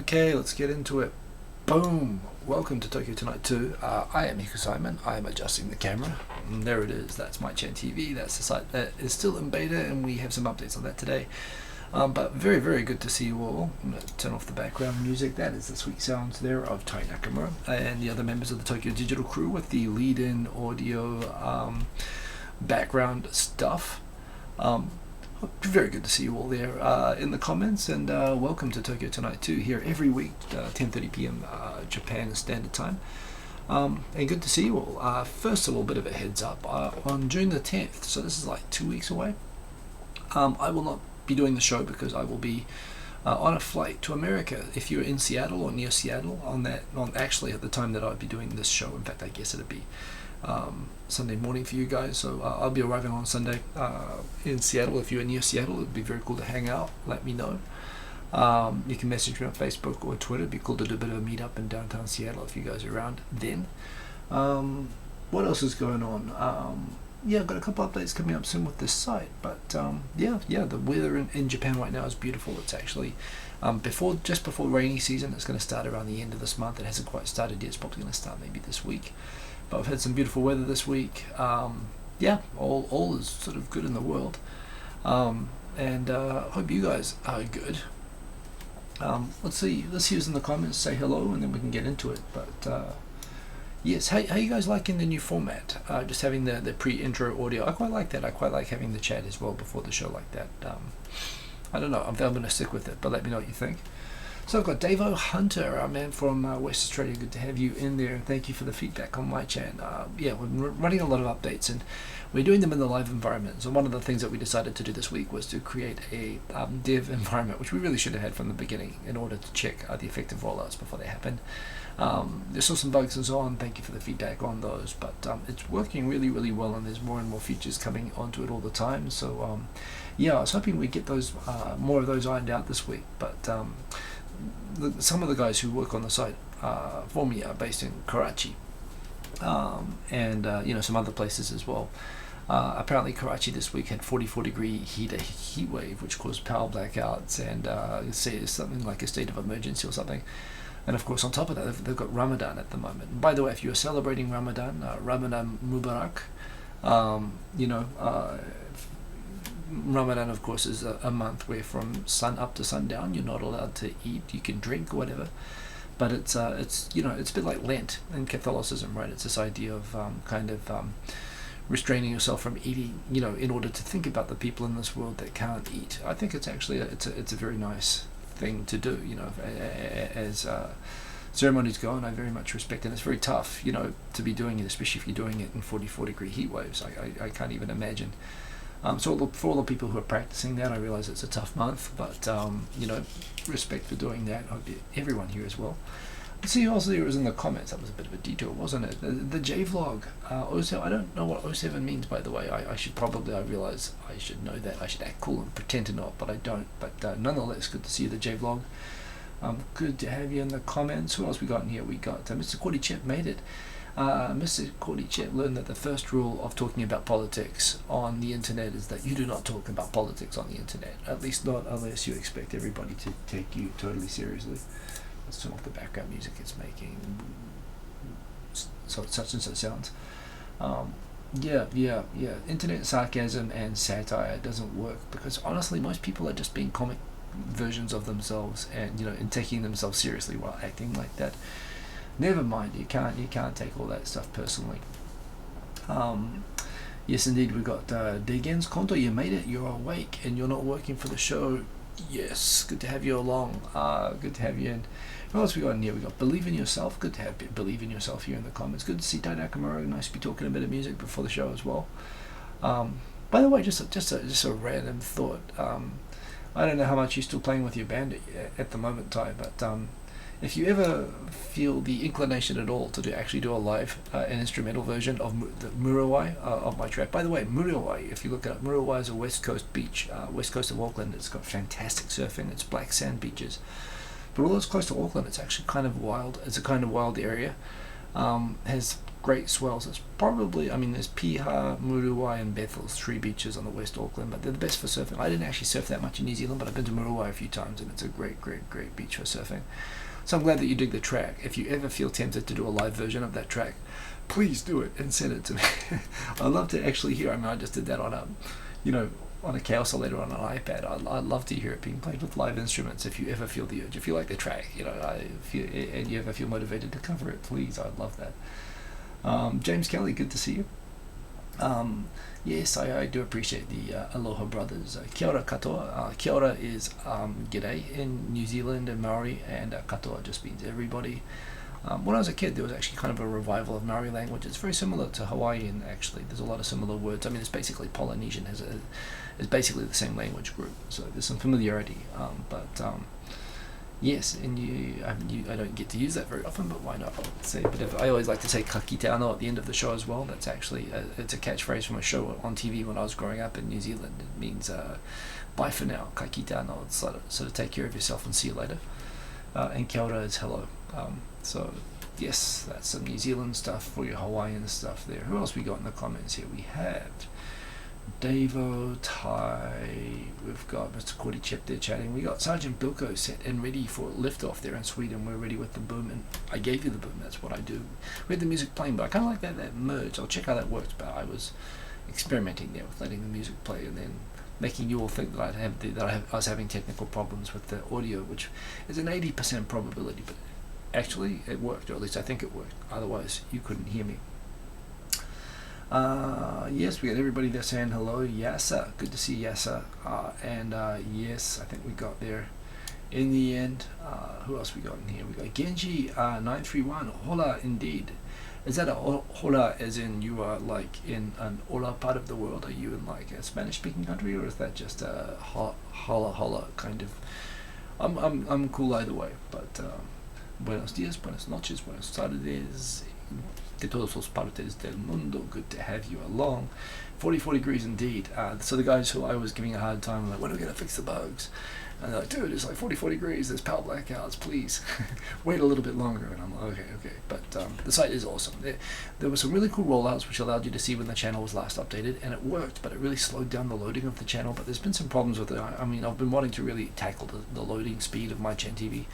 Okay, let's get into it. Boom! Welcome to Tokyo Tonight 2. I am Hiko Simon. I am adjusting the camera. And there it is. That's my Chan TV. That's the site that is still in beta, and we have some updates on that today. But very, very good to see you all. I'm going to turn off the background music. That is the sweet sounds there of Tai Nakamura and the other members of the Tokyo Digital crew with the lead-in audio background stuff. Very good to see you all there in the comments, and welcome to Tokyo Tonight 2 here every week, 10:30 p.m. Japan Standard Time. And good to see you all. First of all, a bit of a heads up. On June the 10th, so this is like 2 weeks away, I will not be doing the show because I will be on a flight to America. If you're in Seattle or near Seattle, actually at the time that I'd be doing this show, in fact I guess it'd be Sunday morning for you guys, so I'll be arriving on Sunday in Seattle. If you're near Seattle, it'd be very cool to hang out. Let me know. You can message me on Facebook or Twitter. It'd be cool to do a bit of a meet up in downtown Seattle if you guys are around then. What else is going on? Yeah, I've got a couple updates coming up soon with this site, but yeah, the weather in Japan right now is beautiful. It's actually just before rainy season. It's going to start around the end of this month. It hasn't quite started yet. It's probably going to start maybe this week. But I've had some beautiful weather this week. Yeah, all is sort of good in the world, and hope you guys are good. Let's see who's in the comments. Say hello, and then we can get into it. But yes, how you guys liking the new format? Just having the pre-intro audio. I quite like that. I quite like having the chat as well before the show like that. I don't know. I'm going to stick with it, but let me know what you think. So I've got Davo Hunter, our man from West Australia. Good to have you in there, and thank you for the feedback on my channel. Yeah, we're running a lot of updates, and we're doing them in the live environment. So one of the things that we decided to do this week was to create a dev environment, which we really should have had from the beginning in order to check the effective rollouts before they happen. There's still some bugs and so on. Thank you for the feedback on those, but it's working really, really well, and there's more and more features coming onto it all the time. So yeah, I was hoping we'd get those more of those ironed out this week, but some of the guys who work on the site for me are based in Karachi, and some other places as well. Apparently Karachi this week had 44-degree heat wave, which caused power blackouts and something like a state of emergency or something. And of course on top of that they've got Ramadan at the moment. And by the way, if you're celebrating Ramadan, Ramadan Mubarak. Ramadan, of course, is a month where from sun up to sundown you're not allowed to eat. You can drink or whatever, but it's it's a bit like Lent in Catholicism, right? It's this idea of restraining yourself from eating, in order to think about the people in this world that can't eat. I think it's actually it's a very nice thing to do. As ceremonies go, and I very much respect it. And it's very tough, to be doing it, especially if you're doing it in 44-degree heat waves. I can't even imagine. So for all the people who are practicing that, I realize it's a tough month, but respect for doing that. I hope everyone here as well. Let's see who else there is in the comments. That was a bit of a detour, wasn't it? The J-Vlog. I don't know what 07 means, by the way. I realize I should know that. I should act cool and pretend to not, but I don't. But nonetheless, good to see you, the J-Vlog. Good to have you in the comments. Who else we got in here? We got Mr. Kordychev made it. Mr. Kordychev learned that the first rule of talking about politics on the internet is that you do not talk about politics on the internet. At least not unless you expect everybody to take you totally seriously. Let's turn off the background music it's making. So such and such sounds. Yeah. Internet sarcasm and satire doesn't work because honestly, most people are just being comic versions of themselves, and taking themselves seriously while acting like that. Never mind, you can't take all that stuff personally. Yes, indeed, we got Degens Konto. You made it. You're awake and you're not working for the show. Yes, good to have you along. Good to have you in. What else we got in here? We got Believe in Yourself. Good to have Believe in Yourself here in the comments. Good to see Tai Nakamura. Nice to be talking a bit of music before the show as well. By the way, just a random thought. I don't know how much you're still playing with your band at the moment, Tai, but if you ever feel the inclination at all to actually do a live an instrumental version of the Muriwai of my track. By the way, Muriwai, if you look it up, Muriwai is a west coast beach, west coast of Auckland. It's got fantastic surfing. It's black sand beaches. But although it's close to Auckland, it's actually kind of wild. It's a kind of wild area. Has great swells. It's probably, I mean, there's Piha, Muruwai and Bethel's 3 beaches on the West Auckland, but they're the best for surfing. I didn't actually surf that much in New Zealand, but I've been to Muruwai a few times, and it's a great beach for surfing. So I'm glad that you dig the track. If you ever feel tempted to do a live version of that track, please do it and send it to me. I'd love to actually hear. I mean, I just did that on a Chaos later on an iPad. I'd love to hear it being played with live instruments. If you ever feel the urge, if you like the track, and you ever feel motivated to cover it, please, I'd love that. James Kelly, good to see you. Yes, I do appreciate the Aloha Brothers. Kia ora katoa. Kia ora is g'day in New Zealand and Maori, and katoa just means everybody. When I was a kid, there was actually kind of a revival of Maori language. It's very similar to Hawaiian, actually. There's a lot of similar words. I mean, it's basically Polynesian. It's basically the same language group, so there's some familiarity. Yes, and I don't get to use that very often, but why not? I always like to say "ka kite anō" at the end of the show as well. That's actually it's a catchphrase from a show on TV when I was growing up in New Zealand. It means bye for now, ka kite anō. It's sort of take care of yourself and see you later. And kia ora is hello. So yes, that's some New Zealand stuff for your Hawaiian stuff there. Who else we got in the comments here? We have Davo, Ty, we've got Mr. Cordy Chip there chatting. We got Sergeant Bilko set and ready for liftoff there in Sweden. We're ready with the boom, and I gave you the boom, that's what I do. We had the music playing, but I kind of like that merge. I'll check how that works, but I was experimenting there with letting the music play and then making you all think that I was having technical problems with the audio, which is an 80% probability, but actually it worked, or at least I think it worked. Otherwise, you couldn't hear me. Yes, we got everybody there saying hello. Yasa, good to see Yasa. Yes, I think we got there in the end. Who else we got in here? We got Genji 931. Hola, indeed. Is that a hola as in you are like in an hola part of the world? Are you in like a Spanish-speaking country, or is that just a hola kind of? I'm cool either way. But buenos dias, buenas noches, buenas tardes. De todos los partes del mundo, good to have you along. 44 degrees indeed. So the guys who I was giving a hard time, like, when are we going to fix the bugs? And they're like, dude, it's like 44 degrees, there's power blackouts, please wait a little bit longer. And I'm like, okay. But the site is awesome. There were some really cool rollouts which allowed you to see when the channel was last updated, and it worked, but it really slowed down the loading of the channel. But there's been some problems with it. I mean, I've been wanting to really tackle the loading speed of my Chen TV,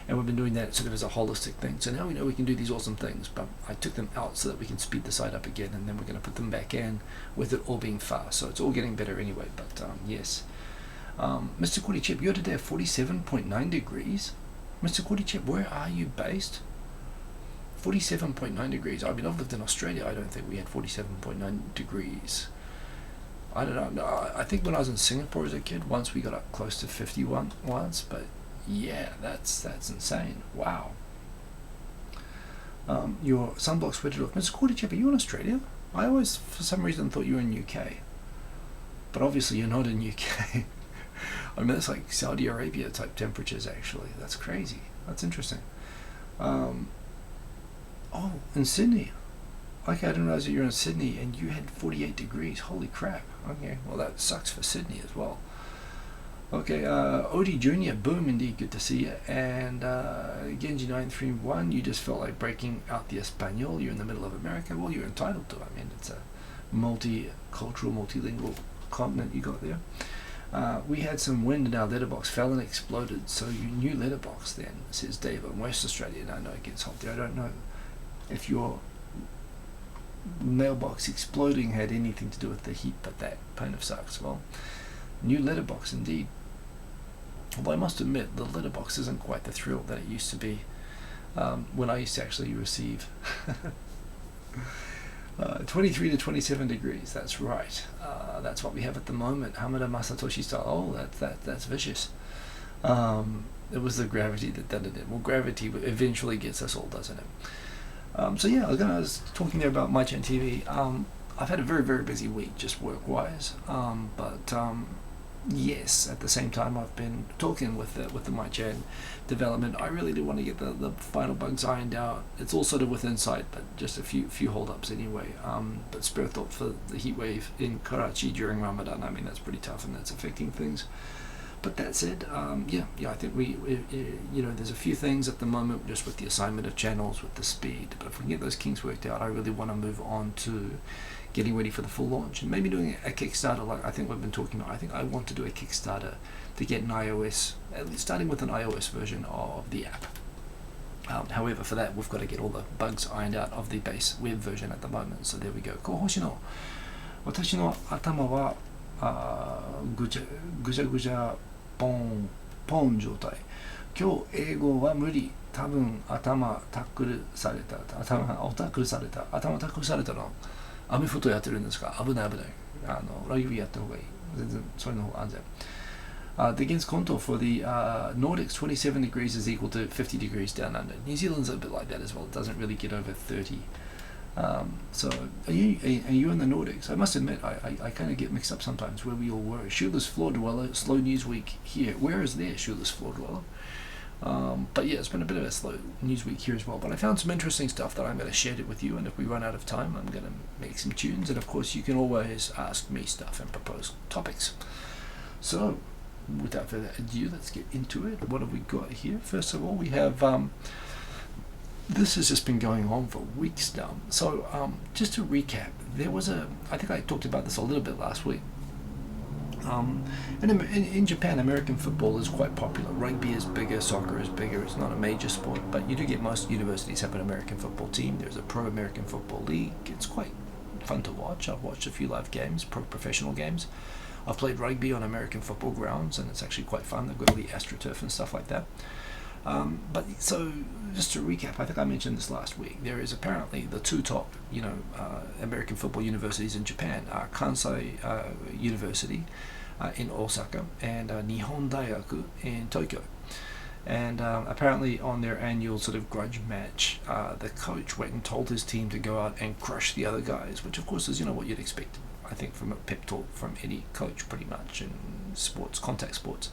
and we've been doing that sort of as a holistic thing. So now we know we can do these awesome things, but I took them out so that we can speed the site up again, and then we're going to put them back in with it all being fast. So it's all getting better anyway, but yes. Mr. Cordy Chip, you're today at 47.9 degrees. Mr. Cordy Chip, where are you based? 47.9 degrees. I mean, I've lived in Australia. I don't think we had 47.9 degrees. I don't know. No, I think when I was in Singapore as a kid, once we got up close to 51 once, but yeah, that's insane. Wow. Your sunblock sweated off. Mr. Cordy Chip, are you in Australia? I always, for some reason, thought you were in UK. But obviously you're not in UK. I mean, that's like Saudi Arabia type temperatures, actually. That's crazy. That's interesting. Oh, in Sydney. Okay, I didn't realize that you're in Sydney and you had 48 degrees. Holy crap. Okay, well, that sucks for Sydney as well. Okay, Odie Jr., boom, indeed, good to see you. And Genji931, you just felt like breaking out the Espanol. You're in the middle of America. Well, you're entitled to. I mean, it's a multicultural, multilingual continent you got there. We had some wind in our letterbox, fell and exploded. So you knew letterbox then, says Dave in West Australia. No, it gets hot there. I don't know if your mailbox exploding had anything to do with the heat, but that kind of sucks. Well, new letterbox indeed. Although I must admit, the letterbox isn't quite the thrill that it used to be when I used to actually receive. 23 to 27 degrees, that's right. That's what we have at the moment. Hamada Masatoshi style. Oh, that's vicious. It was the gravity that did it. Well, gravity eventually gets us all, doesn't it? So yeah, I was talking there about MyChan TV. I've had a very, very busy week, just work-wise. Yes, at the same time I've been talking with the MyChan development. I really do want to get the final bugs ironed out. It's all sort of within sight, but just a few hold-ups anyway. But spare thought for the heat wave in Karachi during Ramadan. I mean, that's pretty tough and that's affecting things. But that said, I think there's a few things at the moment just with the assignment of channels, with the speed. But if we can get those kinks worked out, I really want to move on to getting ready for the full launch and maybe doing a Kickstarter like I think we've been talking about. I think I want to do a Kickstarter to get an iOS, at least starting with an iOS version of the app. However, for that we've got to get all the bugs ironed out of the base web version at the moment. So there we go. こう星の私の頭はぐちゃぐちゃポン状態。今日英語は無理。多分頭タックルされたの。アメフトやってるんですか？危ない。ラグビーやった方がいい。全然それの方が安全。The against Konto for the Nordics, 27 degrees is equal to 50 degrees down under. New Zealand's a bit like that as well. It doesn't really get over 30. So are you in the Nordics? I must admit, I kind of get mixed up sometimes where we all were. Shoeless Floor Dweller, slow news week here. Where is there, Shoeless Floor Dweller? But yeah, it's been a bit of a slow news week here as well. But I found some interesting stuff that I'm going to share it with you. And if we run out of time, I'm going to make some tunes. And of course, you can always ask me stuff and propose topics. So without further ado, let's get into it. What have we got here? First of all, we have... this has just been going on for weeks now. So just to recap, there was I think I talked about this a little bit last week. In Japan, American football is quite popular. Rugby is bigger, soccer is bigger. It's not a major sport, but you do get most universities have an American football team. There's a pro-American football league. It's quite fun to watch. I've watched a few live games, professional games. I've played rugby on American football grounds, and it's actually quite fun. They've got all the AstroTurf and stuff like that. But so just to recap, I think I mentioned this last week. There is apparently the two top, American football universities in Japan are Kansai University in Osaka and Nihon Daigaku in Tokyo. And apparently on their annual sort of grudge match, the coach went and told his team to go out and crush the other guys, which of course is what you'd expect, I think, from a pep talk from any coach pretty much in sports, contact sports.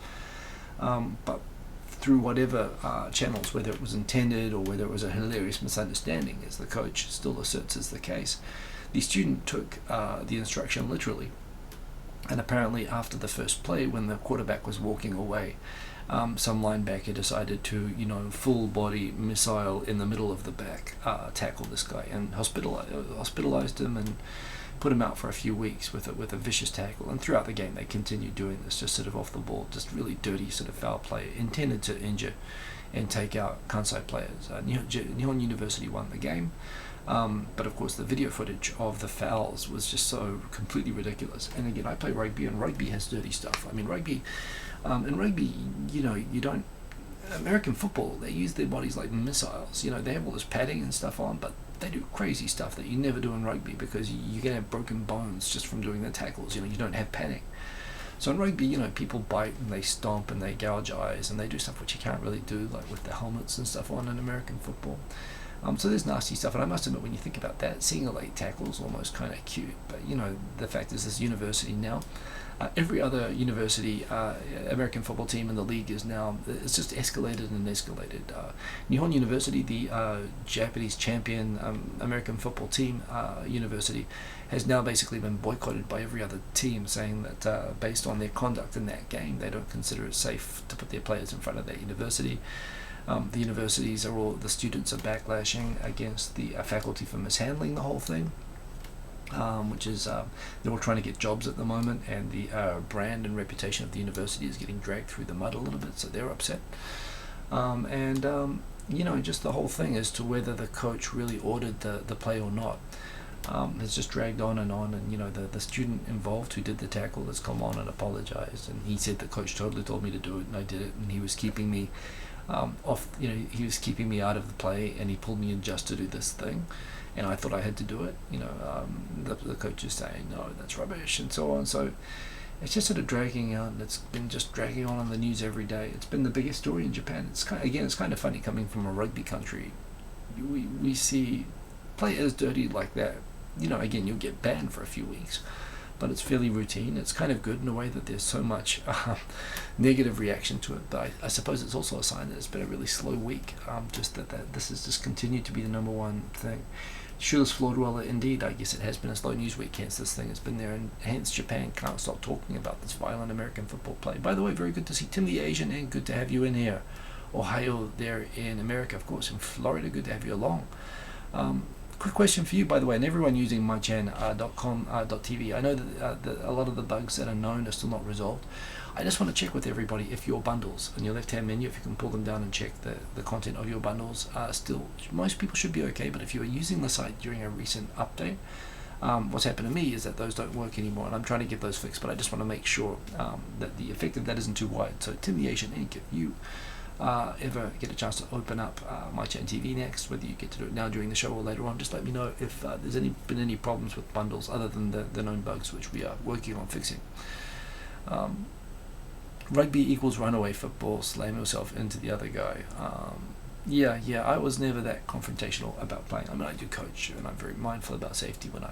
But through whatever channels, whether it was intended or whether it was a hilarious misunderstanding, as the coach still asserts is the case, the student took the instruction literally. And apparently after the first play, when the quarterback was walking away, some linebacker decided to, full body missile in the middle of the back, tackle this guy and hospitalized him and put him out for a few weeks with a vicious tackle. And throughout the game they continued doing this, just sort of off the ball, just really dirty sort of foul play intended to injure and take out Kansai players. Nihon University won the game, but of course the video footage of the fouls was just so completely ridiculous. And again, I play rugby, and rugby has dirty stuff. I mean, rugby, in rugby, you don't, American football, they use their bodies like missiles. They have all this padding and stuff on, but they do crazy stuff that you never do in rugby, because you can have broken bones just from doing the tackles. You don't have padding. So in rugby, people bite and they stomp and they gouge eyes and they do stuff which you can't really do, like with the helmets and stuff on in American football. So there's nasty stuff, and I must admit, when you think about that, seeing a late tackle is almost kind of cute. But the fact is, this university now, every other university, American football team in the league is now, it's just escalated and escalated. Nihon University, the Japanese champion American football team university, has now basically been boycotted by every other team, saying that based on their conduct in that game, they don't consider it safe to put their players in front of their university. The universities the students are backlashing against the faculty for mishandling the whole thing. Which is, they're all trying to get jobs at the moment, and the brand and reputation of the university is getting dragged through the mud a little bit, so they're upset. Just the whole thing as to whether the coach really ordered the play or not has just dragged on, and the student involved who did the tackle has come on and apologized, and he said the coach totally told me to do it, and I did it, and he was keeping me he was keeping me out of the play, and he pulled me in just to do this thing. And I thought I had to do it. The coach is saying, no, that's rubbish, and so on. So it's just sort of dragging out, and it's been just dragging on the news every day. It's been the biggest story in Japan. It's kind of funny coming from a rugby country. We see players dirty like that. Again, you'll get banned for a few weeks. but it's fairly routine. It's kind of good in a way that there's so much negative reaction to it, but I suppose it's also a sign that it's been a really slow week, just that this has just continued to be the number one thing. Shoeless floor dweller, indeed, I guess it has been a slow news week, hence this thing has been there, and hence Japan can't stop talking about this violent American football play. By the way, very good to see Tim the Asian, and good to have you in here. Ohio there in America, of course, in Florida, good to have you along. Quick question for you, by the way, and everyone using mychan.com.tv. I know that a lot of the bugs that are known are still not resolved. I just want to check with everybody if your bundles on your left-hand menu, if you can pull them down and check the content of your bundles are still, most people should be okay, but if you are using the site during a recent update, what's happened to me is that those don't work anymore, and I'm trying to get those fixed, but I just want to make sure that the effect of that isn't too wide. So Tim the Asian Inc., if you ever get a chance to open up MyChan TV next, whether you get to do it now during the show or later on, just let me know if there's been any problems with bundles other than the known bugs, which we are working on fixing. Rugby equals runaway football, slam yourself into the other guy. Yeah, I was never that confrontational about playing. I mean, I do coach, and I'm very mindful about safety when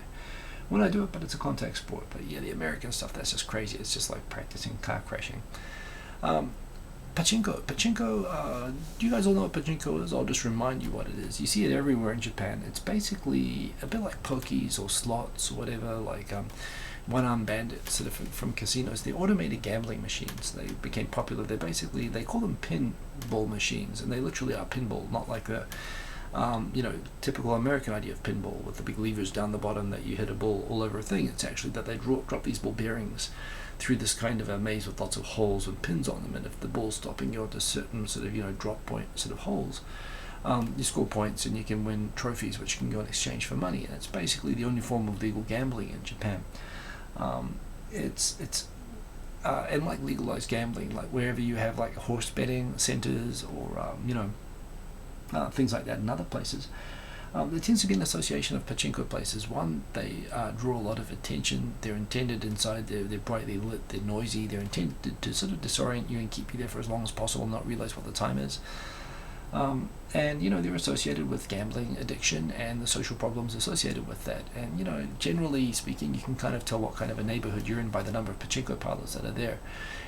I do it, but it's a contact sport. But yeah, the American stuff, that's just crazy. It's just like practicing car crashing. Pachinko, do you guys all know what pachinko is? I'll just remind you what it is. You see it everywhere in Japan. It's basically a bit like pokies or slots or whatever, like one-armed bandits sort of from casinos. They're automated gambling machines. They became popular. They call them pinball machines, and they literally are pinball, not like the typical American idea of pinball with the big levers down the bottom that you hit a ball all over a thing. It's actually that they drop these ball bearings through this kind of a maze with lots of holes and pins on them, and if the ball's stopping you at a certain sort of drop point sort of holes, you score points and you can win trophies which you can go and exchange for money. And it's basically the only form of legal gambling in Japan. And like legalized gambling, like wherever you have like horse betting centers or things like that in other places, there tends to be an association of pachinko places. One, they draw a lot of attention. They're intended inside, they're brightly lit, they're noisy, they're intended to sort of disorient you and keep you there for as long as possible and not realize what the time is. And they're associated with gambling addiction and the social problems associated with that. And generally speaking, you can kind of tell what kind of a neighborhood you're in by the number of pachinko parlors that are there.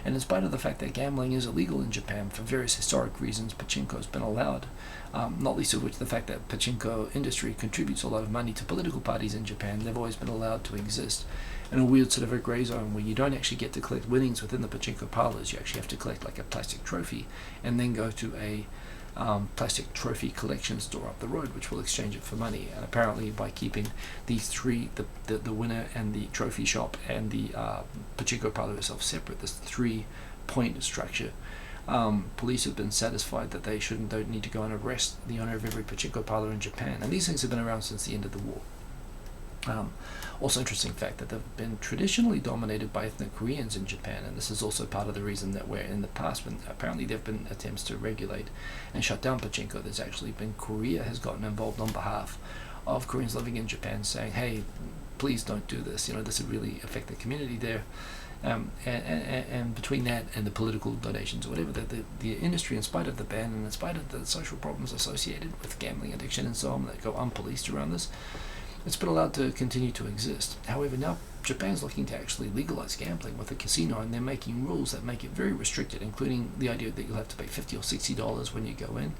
And in spite of the fact that gambling is illegal in Japan for various historic reasons, pachinko has been allowed, not least of which the fact that pachinko industry contributes a lot of money to political parties in Japan. They've always been allowed to exist in a weird sort of a grey zone where you don't actually get to collect winnings within the pachinko parlors. You actually have to collect like a plastic trophy and then go to a plastic trophy collection store up the road, which will exchange it for money. And apparently by keeping these three, the winner and the trophy shop and the pachinko parlor itself separate, this 3-point structure, police have been satisfied that they don't need to go and arrest the owner of every pachinko parlor in Japan. And these things have been around since the end of the war. Also interesting fact that they've been traditionally dominated by ethnic Koreans in Japan, and this is also part of the reason that where in the past when apparently there have been attempts to regulate and shut down pachinko, there's actually been Korea has gotten involved on behalf of Koreans living in Japan saying, hey, please don't do this, this would really affect the community there. And between that and the political donations or whatever, the industry, in spite of the ban and in spite of the social problems associated with gambling addiction and so on that go unpoliced around this, it's been allowed to continue to exist. However, now Japan's looking to actually legalize gambling with a casino, and they're making rules that make it very restricted, including the idea that you'll have to pay $50 or $60 when you go in.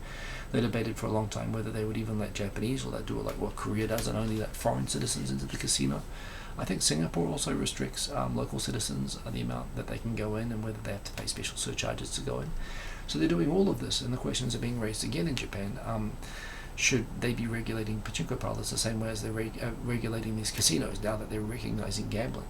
They debated for a long time whether they would even let Japanese or they do it like what Korea does and only let foreign citizens into the casino. I think Singapore also restricts local citizens the amount that they can go in and whether they have to pay special surcharges to go in. So they're doing all of this, and the questions are being raised again in Japan. Should they be regulating pachinko parlors the same way as they're regulating these casinos now that they're recognizing gambling?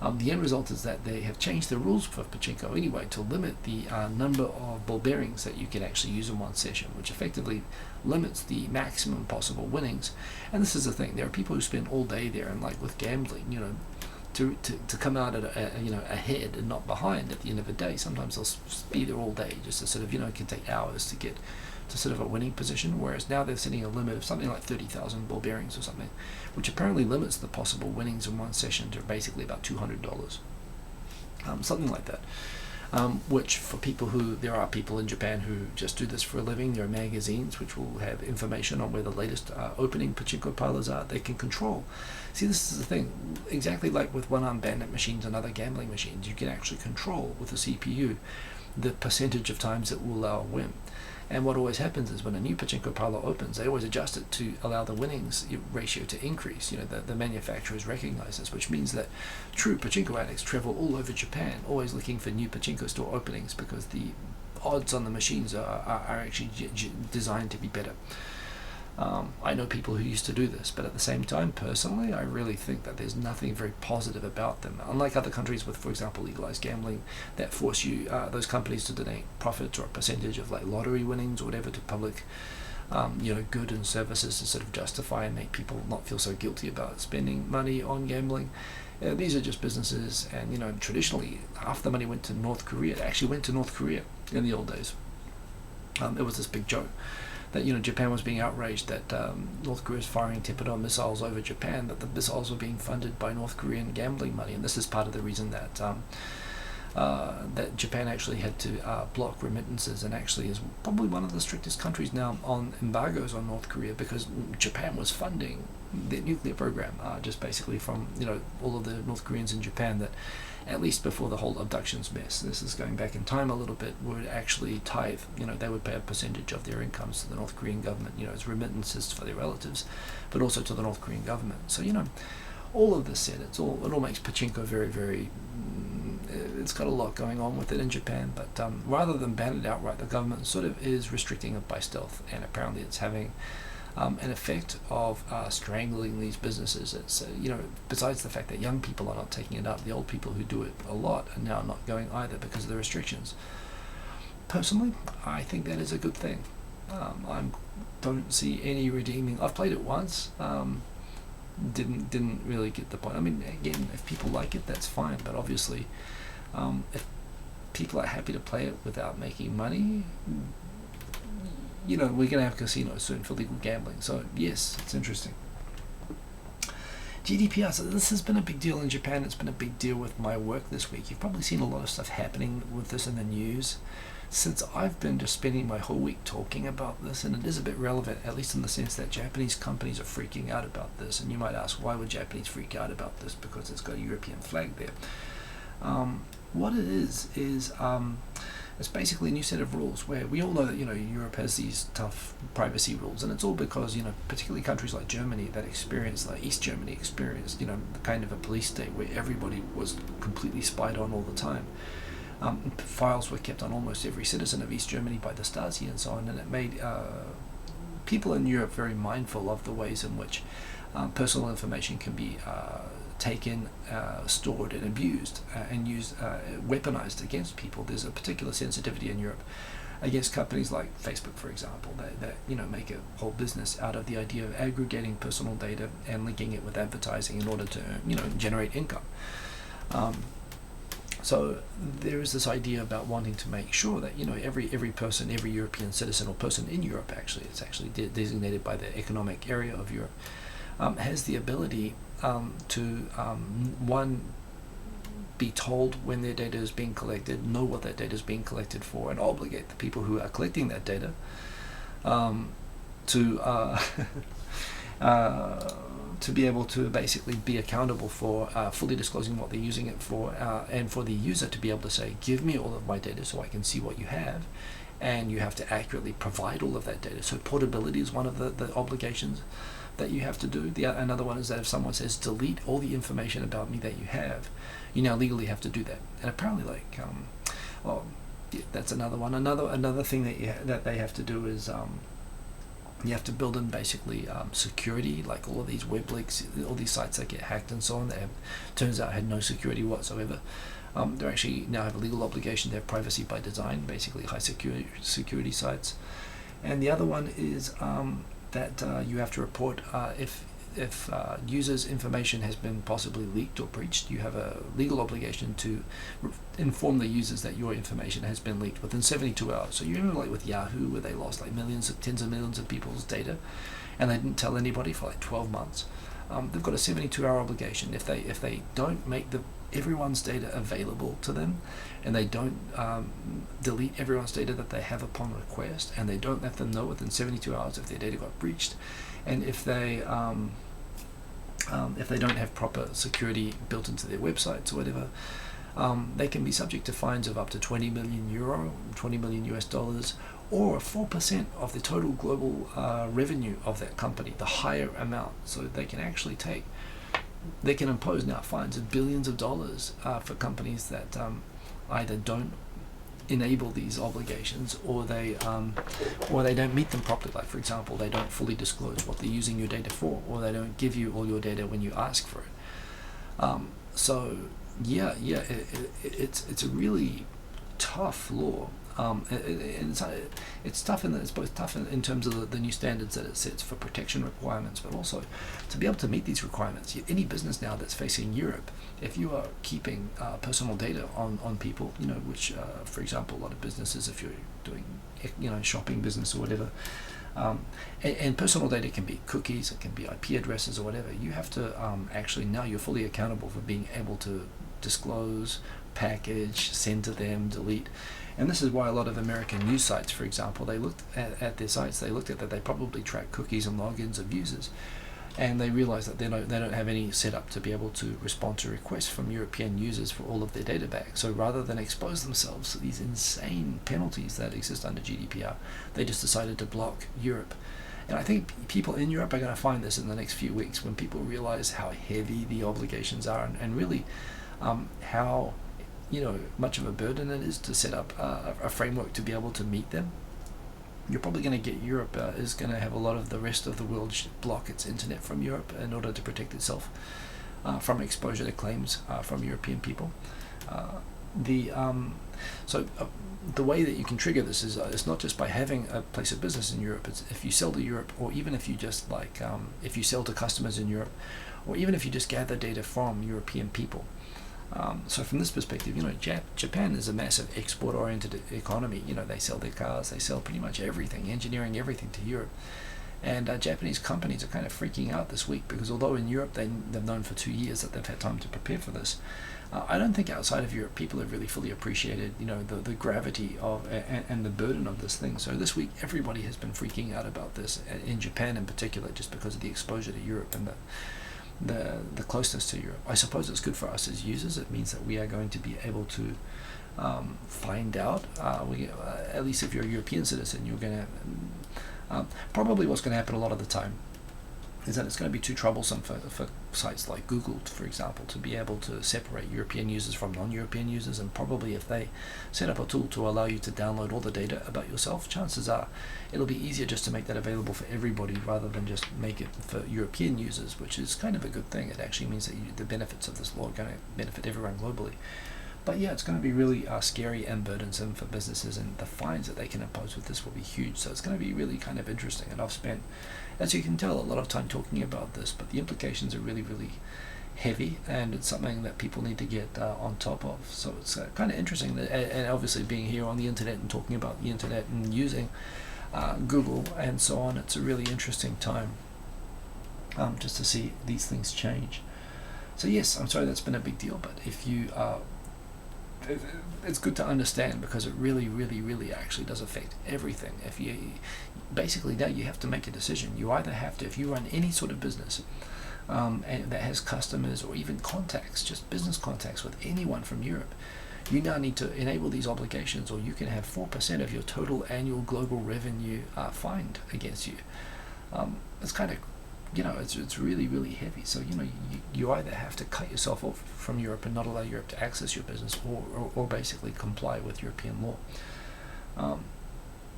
The end result is that they have changed the rules for pachinko anyway to limit the number of ball bearings that you can actually use in one session, which effectively limits the maximum possible winnings. And this is the thing, there are people who spend all day there, and like with gambling, to come out at ahead and not behind at the end of the day. Sometimes they'll be there all day just to sort of, it can take hours to get to sort of a winning position, whereas now they're setting a limit of something like 30,000 ball bearings or something, which apparently limits the possible winnings in one session to basically about $200, something like that. which for people there are people in Japan who just do this for a living. There are magazines which will have information on where the latest opening pachinko parlors are. They can control. See, this is the thing. Exactly like with one-arm bandit machines and other gambling machines, you can actually control with the CPU the percentage of times it will allow a win. And what always happens is when a new pachinko parlor opens, they always adjust it to allow the winnings ratio to increase. The manufacturers recognize this, which means that true pachinko addicts travel all over Japan, always looking for new pachinko store openings because the odds on the machines are actually designed to be better. I know people who used to do this, but at the same time, personally, I really think that there's nothing very positive about them. Unlike other countries with, for example, legalized gambling that force those companies to donate profits or a percentage of like lottery winnings or whatever to public, good and services to sort of justify and make people not feel so guilty about spending money on gambling. These are just businesses, and traditionally, half the money went to North Korea. It actually went to North Korea in the old days. It was this big joke that Japan was being outraged that North Korea was firing Torpedo missiles over Japan, that the missiles were being funded by North Korean gambling money, and this is part of the reason that that Japan actually had to block remittances, and actually is probably one of the strictest countries now on embargoes on North Korea, because Japan was funding their nuclear program just basically from all of the North Koreans in Japan that, at least before the whole abductions mess, this is going back in time a little bit, would actually tithe, they would pay a percentage of their incomes to the North Korean government, as remittances for their relatives, but also to the North Korean government. So, all of this said, it all makes pachinko very, very, it's got a lot going on with it in Japan, but rather than ban it outright, the government sort of is restricting it by stealth, and apparently it's having an effect of strangling these businesses. It's besides the fact that young people are not taking it up, the old people who do it a lot are now not going either because of the restrictions. Personally, I think that is a good thing. I don't see any redeeming. I've played it once. Didn't really get the point. I mean, again, if people like it, that's fine. But obviously, if people are happy to play it without making money, we're going to have casinos soon for legal gambling. So yes, it's interesting. GDPR, so this has been a big deal in Japan. It's been a big deal with my work this week. You've probably seen a lot of stuff happening with this in the news, since I've been just spending my whole week talking about this, and it is a bit relevant, at least in the sense that Japanese companies are freaking out about this. And you might ask, why would Japanese freak out about this? Because it's got a European flag there. What it is it's basically a new set of rules where we all know that Europe has these tough privacy rules, and it's all because particularly countries like Germany that experienced, like East Germany experienced the kind of a police state where everybody was completely spied on all the time. Files were kept on almost every citizen of East Germany by the Stasi and so on, and it made people in Europe very mindful of the ways in which personal information can be taken, stored and abused and used, weaponized against people. There's a particular sensitivity in Europe against companies like Facebook, for example, that make a whole business out of the idea of aggregating personal data and linking it with advertising in order to generate income. So there is this idea about wanting to make sure that every person, every European citizen or person in Europe, actually it's actually designated by the economic area of Europe, has the ability to one, be told when their data is being collected, know what that data is being collected for, and obligate the people who are collecting that data to be able to basically be accountable for fully disclosing what they're using it for, and for the user to be able to say, give me all of my data so I can see what you have, and you have to accurately provide all of that data. So portability is one of the obligations that you have to do. Another one is that if someone says delete all the information about me that you have, you now legally have to do that. And apparently, that's another one. Another thing that they have to do is you have to build in basically security, like all of these web leaks, all these sites that get hacked and so on. Turns out had no security whatsoever. They actually now have a legal obligation to have privacy by design, basically high security sites. And the other one is that you have to report if users' information has been possibly leaked or breached. You have a legal obligation to inform the users that your information has been leaked within 72 hours. So you remember, like with Yahoo, where they lost like tens of millions of people's data, and they didn't tell anybody for like 12 months. They've got a 72-hour obligation. If they don't make the everyone's data available to them, and they don't delete everyone's data that they have upon request, and they don't let them know within 72 hours if their data got breached, and if they don't have proper security built into their websites or whatever, they can be subject to fines of up to 20 million euro, 20 million US dollars, or 4% of the total global revenue of that company, the higher amount. So they can actually they can impose now fines of billions of dollars for companies that either don't enable these obligations, or they don't meet them properly. Like, for example, they don't fully disclose what they're using your data for, or they don't give you all your data when you ask for it. So yeah, it's a really tough law. It's tough it's both tough in terms of the new standards that it sets for protection requirements, but also to be able to meet these requirements. Any business now that's facing Europe, if you are keeping personal data on people, which for example, a lot of businesses, if you're doing shopping business or whatever, and personal data can be cookies, it can be IP addresses or whatever, you have to actually, now you're fully accountable for being able to disclose, package, send to them, delete. And this is why a lot of American news sites, for example, they looked at their sites, they looked at that they probably track cookies and logins of users, and they realized that they don't have any setup to be able to respond to requests from European users for all of their data back. So rather than expose themselves to these insane penalties that exist under GDPR, they just decided to block Europe. And I think people in Europe are going to find this in the next few weeks, when people realize how heavy the obligations are, and really how much of a burden it is to set up a framework to be able to meet them. You're probably going to get Europe is going to have a lot of the rest of the world block its internet from Europe in order to protect itself from exposure to claims from European people. The way that you can trigger this is it's not just by having a place of business in Europe. It's if you sell to Europe, or even if you just if you sell to customers in Europe, or even if you just gather data from European people. So from this perspective, Japan is a massive export-oriented economy. They sell their cars, they sell pretty much everything, engineering, everything to Europe. And Japanese companies are kind of freaking out this week, because although in Europe they've known for 2 years that they've had time to prepare for this, I don't think outside of Europe people have really fully appreciated, the gravity of and the burden of this thing. So this week everybody has been freaking out about this, in Japan in particular, just because of the exposure to Europe and the closeness to Europe. I suppose it's good for us as users. It means that we are going to be able to find out, at least if you're a European citizen, you're going to probably what's going to happen a lot of the time is that it's going to be too troublesome for sites like Google, for example, to be able to separate European users from non-European users. And probably if they set up a tool to allow you to download all the data about yourself, chances are it'll be easier just to make that available for everybody, rather than just make it for European users, which is kind of a good thing. It actually means that the benefits of this law are going to benefit everyone globally. But yeah, it's going to be really scary and burdensome for businesses, and the fines that they can impose with this will be huge. So it's going to be really kind of interesting, and I've spent, as you can tell, a lot of time talking about this, but the implications are really, really heavy, and it's something that people need to get on top of. So it's kind of interesting, and obviously being here on the internet and talking about the internet and using Google and so on, it's a really interesting time just to see these things change. So yes, I'm sorry that's been a big deal, but if you it's good to understand, because it really, really, really actually does affect everything. If you basically, now you have to make a decision. You either have to, if you run any sort of business and that has customers or even contacts, just business contacts with anyone from Europe, you now need to enable these obligations, or you can have 4% of your total annual global revenue fined against you. It's kind of, it's really, really heavy. So you either have to cut yourself off from Europe and not allow Europe to access your business, or basically comply with European law.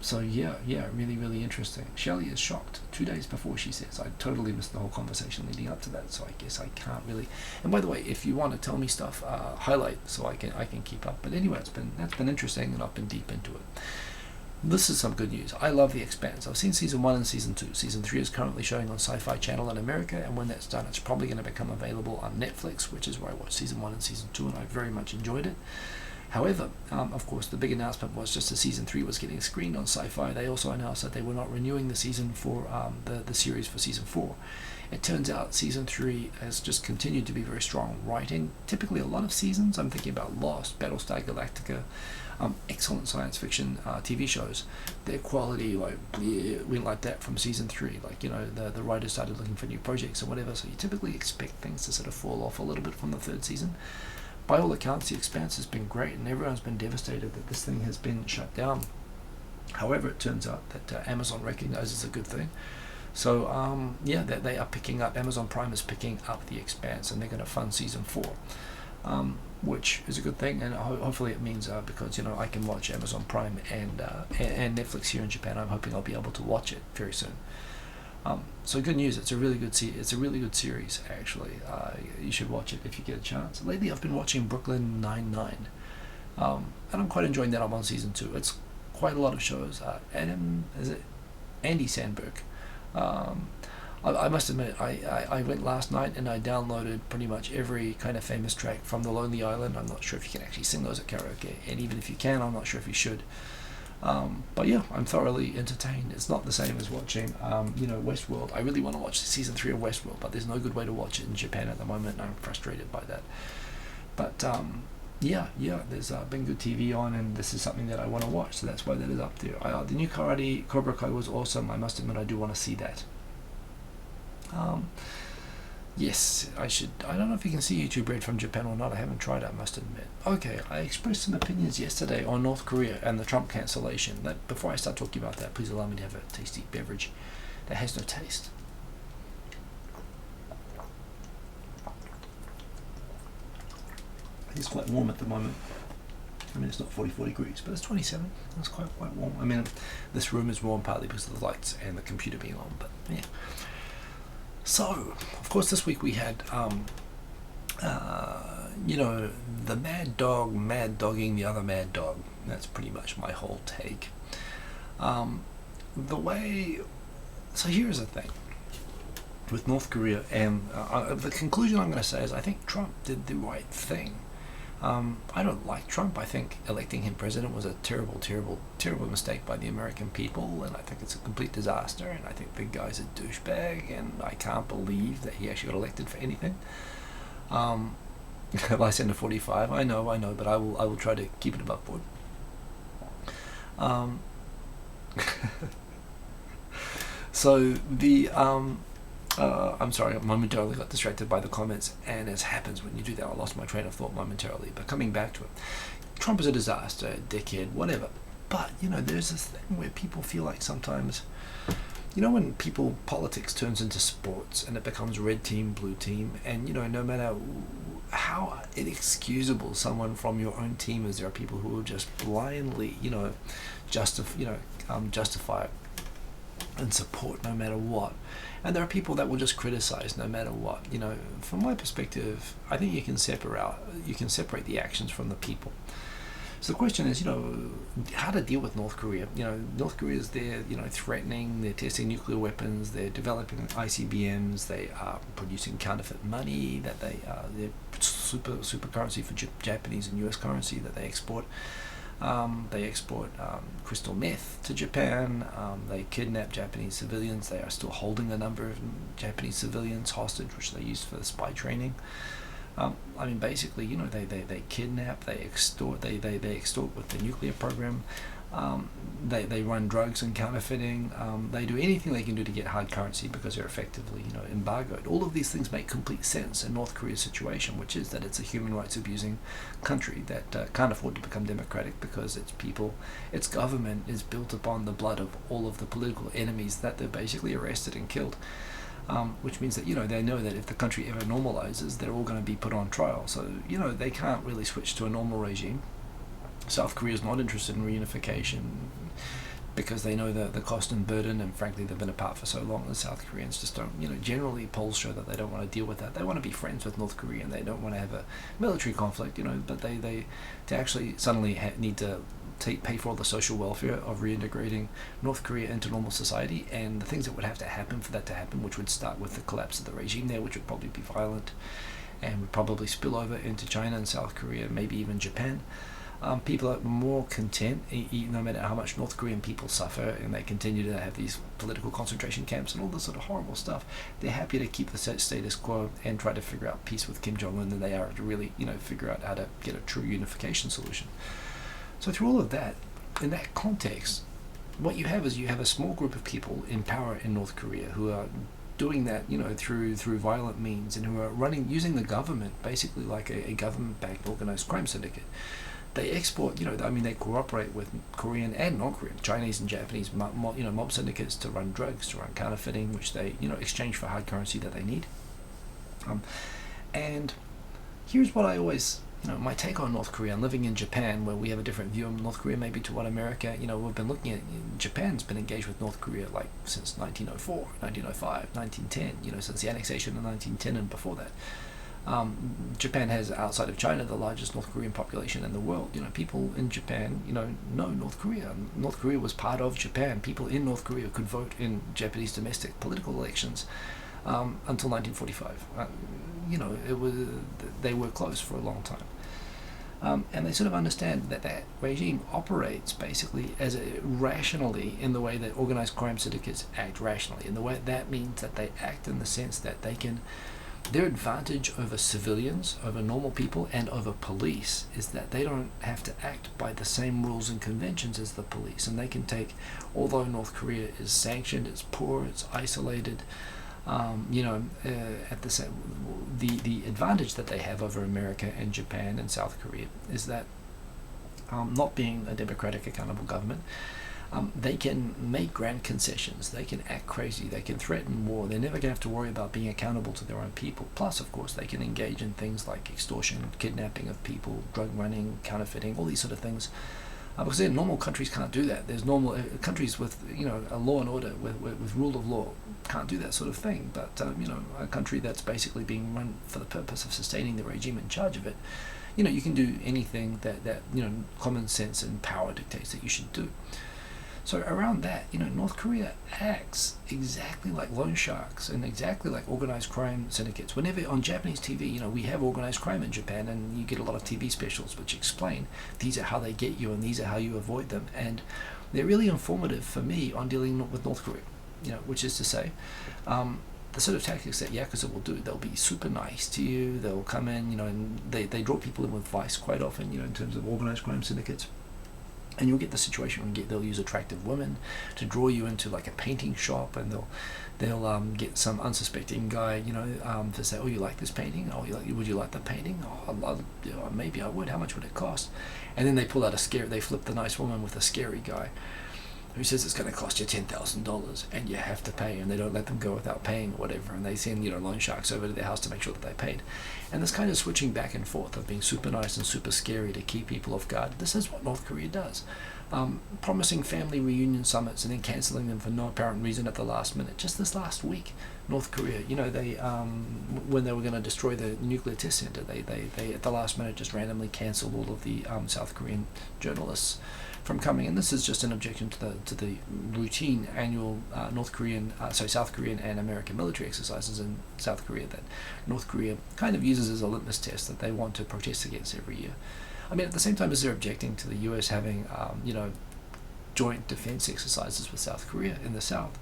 So yeah, really, really interesting. Shelley is shocked. 2 days before, she says, I totally missed the whole conversation leading up to that, so I guess I can't really. And by the way, if you want to tell me stuff, highlight so I can keep up. But anyway, that's been interesting, and I've been deep into it. This is some good news. I love The Expanse. I've seen season 1 and season 2. Season 3 is currently showing on Sci-Fi Channel in America, and when that's done, it's probably going to become available on Netflix, which is where I watched season 1 and season 2, and I very much enjoyed it. However, of course, the big announcement was just as season 3 was getting screened on Sci-Fi, they also announced that they were not renewing the season for the series for season 4. It turns out season 3 has just continued to be very strong writing. Typically a lot of seasons, I'm thinking about Lost, Battlestar Galactica, excellent science fiction TV shows, their quality went like that from season 3. The writers started looking for new projects or whatever, so you typically expect things to sort of fall off a little bit from the 3rd season. By all accounts, The Expanse has been great, and everyone's been devastated that this thing has been shut down. However, it turns out that Amazon recognizes a good thing. So, that they are picking up, Amazon Prime is picking up The Expanse, and they're going to fund season 4, which is a good thing, and hopefully it means, because, I can watch Amazon Prime and Netflix here in Japan, I'm hoping I'll be able to watch it very soon. So good news. It's a really good series, actually. You should watch it if you get a chance. Lately, I've been watching Brooklyn Nine-Nine, and I'm quite enjoying that. I'm on season 2. It's quite a lot of shows. Andy Samberg. I must admit, I went last night and I downloaded pretty much every kind of famous track from The Lonely Island. I'm not sure if you can actually sing those at karaoke, and even if you can, I'm not sure if you should. But yeah, I'm thoroughly entertained. It's not the same as watching, Westworld. I really want to watch season 3 of Westworld, but there's no good way to watch it in Japan at the moment, and I'm frustrated by that. But there's been good TV on, and this is something that I want to watch, so that's why that is up there. The new Cobra Kai was awesome. I must admit, I do want to see that. Yes, I should. I don't know if you can see YouTube Red from Japan or not. I haven't tried it, I must admit. Okay, I expressed some opinions yesterday on North Korea and the Trump cancellation. Before I start talking about that, please allow me to have a tasty beverage that has no taste. It's quite warm at the moment. I mean, it's not 44 degrees, but it's 27. It's quite warm. I mean, this room is warm partly because of the lights and the computer being on, but yeah. So, of course, this week we had, the mad dog mad dogging the other mad dog. That's pretty much my whole take. So here's the thing with North Korea, and the conclusion I'm going to say is I think Trump did the right thing. I don't like Trump. I think electing him president was a terrible, terrible, terrible mistake by the American people, and I think it's a complete disaster, and I think the guy's a douchebag, and I can't believe that he actually got elected for anything. License to 45, I know, but I will try to keep it above board. So the I'm sorry, I momentarily got distracted by the comments, and as happens when you do that, I lost my train of thought momentarily. But coming back to it, Trump is a disaster, a dickhead, whatever. But, there's this thing where people feel like sometimes, when politics turns into sports and it becomes red team, blue team, and, no matter how inexcusable someone from your own team is, there are people who will just blindly, justify and support no matter what. And there are people that will just criticize no matter what. From my perspective, I think you can separate the actions from the people. So the question is, how to deal with North Korea. North Korea is there, threatening, they're testing nuclear weapons, they're developing ICBMs, they are producing counterfeit money, that they're super currency for Japanese and US currency that they export. They export crystal meth to Japan. They kidnap Japanese civilians. They are still holding a number of Japanese civilians hostage, which they use for the spy training. Basically, they kidnap, they extort, they extort with the nuclear program. They run drugs and counterfeiting. They do anything they can do to get hard currency because they're effectively, embargoed. All of these things make complete sense in North Korea's situation, which is that it's a human rights abusing country that can't afford to become democratic because its people, its government is built upon the blood of all of the political enemies that they've basically arrested and killed. Which means that, they know that if the country ever normalizes, they're all going to be put on trial. So, they can't really switch to a normal regime. South Korea is not interested in reunification because they know the cost and burden, and frankly they've been apart for so long. The South Koreans just don't, generally polls show that they don't want to deal with that. They want to be friends with North Korea and they don't want to have a military conflict, but they actually suddenly need to pay for all the social welfare of reintegrating North Korea into normal society, and the things that would have to happen for that to happen, which would start with the collapse of the regime there, which would probably be violent and would probably spill over into China and South Korea, maybe even Japan. people are more content, no matter how much North Korean people suffer, and they continue to have these political concentration camps and all this sort of horrible stuff. They're happy to keep the status quo and try to figure out peace with Kim Jong-un than they are to really, figure out how to get a true unification solution. So through all of that, in that context, what you have is you have a small group of people in power in North Korea who are doing that, through violent means, and who are using the government basically like a government-backed organized crime syndicate. They export, they cooperate with Korean and non-Korean, Chinese and Japanese mob syndicates to run drugs, to run counterfeiting, which they, exchange for hard currency that they need. And here's what I always, my take on North Korea. I'm living in Japan, where we have a different view of North Korea maybe to what America, we've been looking at. Japan's been engaged with North Korea like since 1904, 1905, 1910, since the annexation in 1910 and before that. Japan has, outside of China, the largest North Korean population in the world. People in Japan, know North Korea. North Korea was part of Japan. People in North Korea could vote in Japanese domestic political elections until 1945. It was, they were closed for a long time. And they sort of understand that regime operates basically as rationally in the way that organized crime syndicates act rationally. In the way that means that they act in the sense that they can. Their advantage over civilians, over normal people, and over police is that they don't have to act by the same rules and conventions as the police, and they can take, although North Korea is sanctioned, it's poor, it's isolated, at the same, the advantage that they have over America and Japan and South Korea is that, not being a democratic, accountable government, they can make grand concessions, they can act crazy, they can threaten war, they're never going to have to worry about being accountable to their own people. Plus, of course, they can engage in things like extortion, kidnapping of people, drug running, counterfeiting, all these sort of things. Because normal countries can't do that. There's normal countries with, a law and order, with rule of law, can't do that sort of thing. But, a country that's basically being run for the purpose of sustaining the regime in charge of it, you can do anything that common sense and power dictates that you should do. So around that, North Korea acts exactly like loan sharks and exactly like organized crime syndicates. Whenever on Japanese TV, we have organized crime in Japan, and you get a lot of TV specials which explain these are how they get you and these are how you avoid them. And they're really informative for me on dealing with North Korea, which is to say, the sort of tactics that Yakuza will do. They'll be super nice to you. They'll come in, and they draw people in with vice quite often, in terms of organized crime syndicates. And you'll get the situation where they'll use attractive women to draw you into like a painting shop, and they'll get some unsuspecting guy, to say, oh, you like this painting? Oh, would you like the painting? Oh, maybe I would. How much would it cost? And then they pull out they flip the nice woman with a scary guy who says it's going to cost you $10,000 and you have to pay, and they don't let them go without paying or whatever, and they send loan sharks over to their house to make sure that they paid. And this kind of switching back and forth of being super nice and super scary to keep people off guard, this is what North Korea does. Promising family reunion summits and then cancelling them for no apparent reason at the last minute. Just this last week, North Korea, they when they were going to destroy the nuclear test center, they at the last minute just randomly cancelled all of the South Korean journalists from coming. And this is just an objection to the routine annual South Korean and American military exercises in South Korea that North Korea kind of uses as a litmus test that they want to protest against every year. I mean, at the same time as they're objecting to the US having, joint defense exercises with South Korea in the South,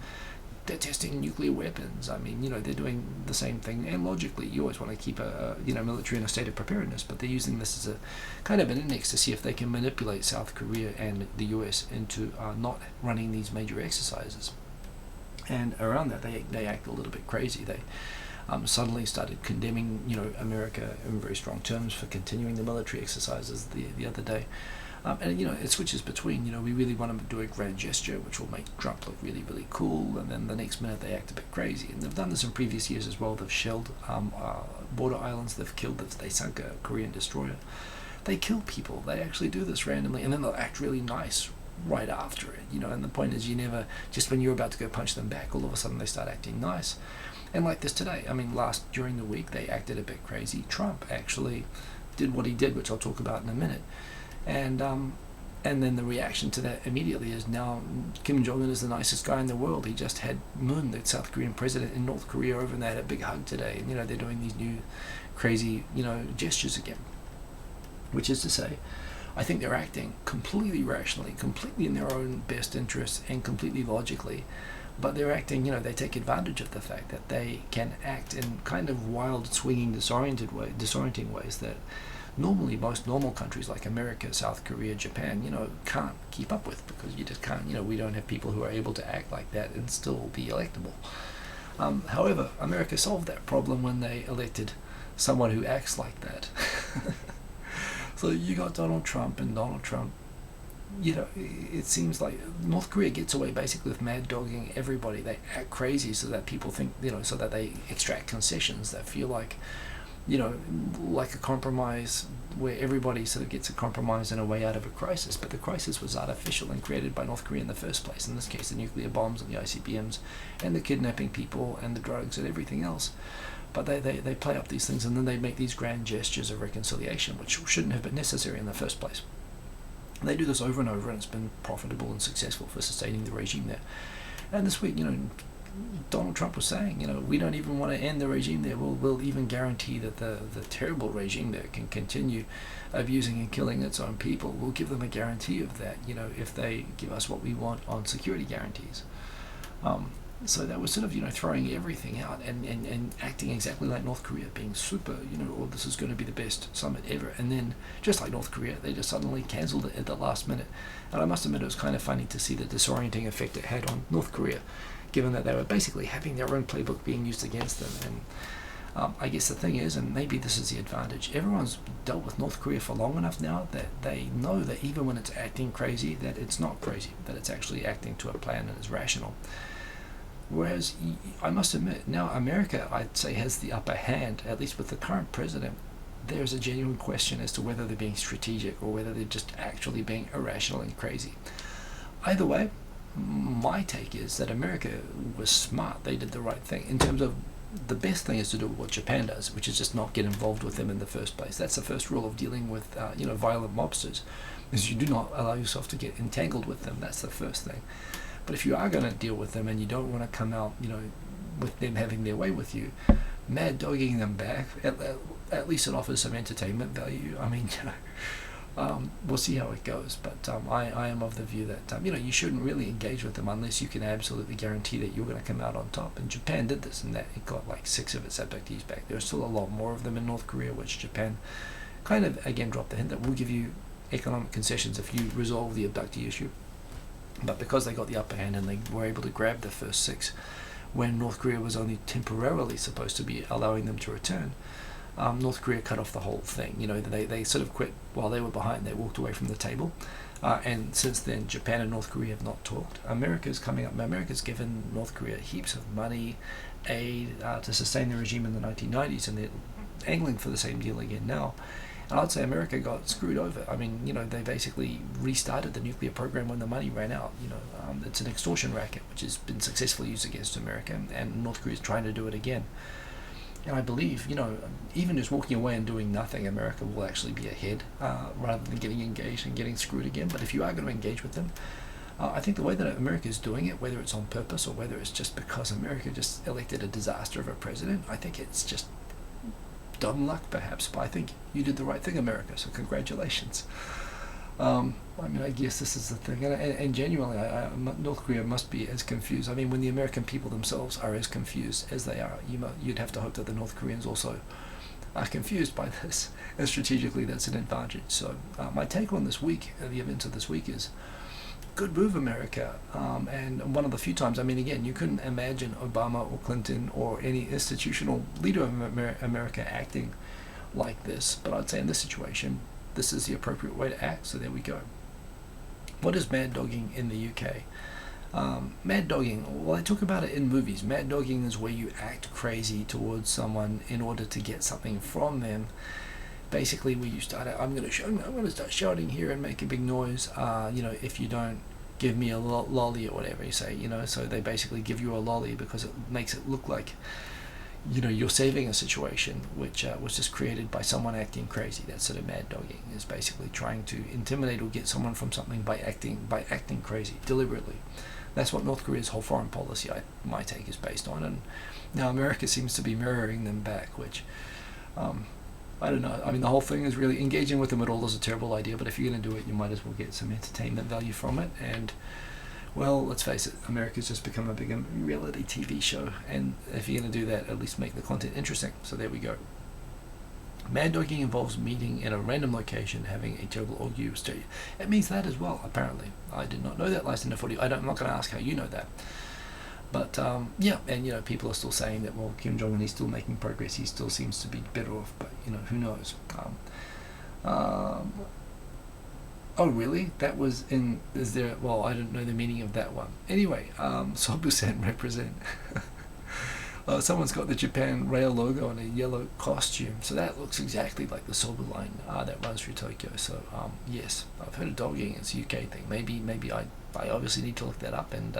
they're testing nuclear weapons. I mean, they're doing the same thing. And logically, you always want to keep a military in a state of preparedness, but they're using this as a kind of an index to see if they can manipulate South Korea and the US into not running these major exercises. And around that, they act a little bit crazy. They suddenly started condemning, America in very strong terms for continuing the military exercises the other day. And it switches between, we really want to do a grand gesture which will make Trump look really, really cool, and then the next minute they act a bit crazy. And they've done this in previous years as well. They've shelled border islands, they sunk a Korean destroyer. They kill people. They actually do this randomly, and then they'll act really nice right after it, and the point is you never, just when you're about to go punch them back, all of a sudden they start acting nice. And like this today, I mean, during the week they acted a bit crazy. Trump actually did what he did, which I'll talk about in a minute. And then the reaction to that immediately is now Kim Jong-un is the nicest guy in the world. He just had Moon, the South Korean president, in North Korea over, and they had a big hug today. And they're doing these new crazy gestures again, which is to say, I think they're acting completely rationally, completely in their own best interests, and completely logically. But they're acting, they take advantage of the fact that they can act in kind of wild, swinging, disorienting ways that normally most normal countries like America, South Korea, Japan, can't keep up with, because you just can't, we don't have people who are able to act like that and still be electable. However, America solved that problem when they elected someone who acts like that. So you got Donald Trump, and Donald Trump, it seems like North Korea gets away basically with mad dogging everybody. They act crazy so that people think, so that they extract concessions that feel like, like a compromise, where everybody sort of gets a compromise and a way out of a crisis. But the crisis was artificial and created by North Korea in the first place. In this case, the nuclear bombs and the ICBMs and the kidnapping people and the drugs and everything else. But they play up these things, and then they make these grand gestures of reconciliation, which shouldn't have been necessary in the first place. They do this over and over, and it's been profitable and successful for sustaining the regime there. And this week, Donald Trump was saying, we don't even want to end the regime there. We'll even guarantee that the terrible regime there can continue abusing and killing its own people. We'll give them a guarantee of that, if they give us what we want on security guarantees. So that was sort of, throwing everything out and acting exactly like North Korea, being super, this is going to be the best summit ever. And then, just like North Korea, they just suddenly cancelled it at the last minute. And I must admit, it was kind of funny to see the disorienting effect it had on North Korea, given that they were basically having their own playbook being used against them. And I guess the thing is, and maybe this is the advantage, everyone's dealt with North Korea for long enough now that they know that even when it's acting crazy, that it's not crazy, that it's actually acting to a plan and is rational. Whereas, I must admit, now America, I'd say, has the upper hand, at least with the current president. There's a genuine question as to whether they're being strategic or whether they're just actually being irrational and crazy. Either way, my take is that America was smart. They did the right thing. In terms of, the best thing is to do what Japan does, which is just not get involved with them in the first place. That's the first rule of dealing with, violent mobsters, is you do not allow yourself to get entangled with them. That's the first thing. But if you are going to deal with them and you don't want to come out, with them having their way with you, mad dogging them back, at least it offers some entertainment value. I mean, we'll see how it goes. But I am of the view that, you shouldn't really engage with them unless you can absolutely guarantee that you're going to come out on top. And Japan did this, and that it got like 6 of its abductees back. There's still a lot more of them in North Korea, which Japan kind of, again, dropped the hint that we'll give you economic concessions if you resolve the abductee issue. But because they got the upper hand and they were able to grab the first 6, when North Korea was only temporarily supposed to be allowing them to return, North Korea cut off the whole thing. They sort of quit while they were behind. They walked away from the table. And since then, Japan and North Korea have not talked. America's coming up. America's given North Korea heaps of money, aid, to sustain the regime in the 1990s, and they're angling for the same deal again now. And I'd say America got screwed over. I mean, they basically restarted the nuclear program when the money ran out. It's an extortion racket which has been successfully used against America, and North Korea is trying to do it again. And I believe, even just walking away and doing nothing, America will actually be ahead, rather than getting engaged and getting screwed again. But if you are going to engage with them, I think the way that America is doing it, whether it's on purpose or whether it's just because America just elected a disaster of a president, I think it's just dumb luck perhaps, but I think you did the right thing, America, so congratulations. I guess this is the thing, and genuinely, North Korea must be as confused. I mean, when the American people themselves are as confused as they are, you'd have to hope that the North Koreans also are confused by this, and strategically that's an advantage. So my take on this week, the events of this week, is good move, America. And one of the few times, again, you couldn't imagine Obama or Clinton or any institutional leader of America acting like this. But I'd say in this situation, this is the appropriate way to act. So there we go. What is mad dogging in the UK? Mad dogging, well, I talk about it in movies. Mad dogging is where you act crazy towards someone in order to get something from them. Basically, where you start out, I'm going to start shouting here and make a big noise. If you don't give me a lolly or whatever you say, so they basically give you a lolly because it makes it look like, you're saving a situation which was just created by someone acting crazy. That's sort of mad dogging, is basically trying to intimidate or get someone from something by acting crazy deliberately. That's what North Korea's whole foreign policy, my take, is based on, and now America seems to be mirroring them back, which I don't know. I mean, the whole thing is really engaging with them at all is a terrible idea, but if you're going to do it, you might as well get some entertainment value from it. And, well, let's face it, America's just become a big reality TV show, and if you're going to do that, at least make the content interesting. So there we go. Mad dogging involves meeting in a random location, having a terrible argue. It means that as well, apparently. I did not know that, License to 40. I'm not going to ask how you know that. But, yeah, and, you know, people are still saying that, well, Kim Jong-un, he's still making progress. He still seems to be better off, but, you know, who knows? Oh, really? That was in... Is there... Well, I don't know the meaning of that one. Anyway, Sobu-san represent... someone's got the Japan Rail logo on a yellow costume, so that looks exactly like the Sobu line that runs through Tokyo. So yes, I've heard of dogging. It's a UK thing. Maybe I obviously need to look that up, and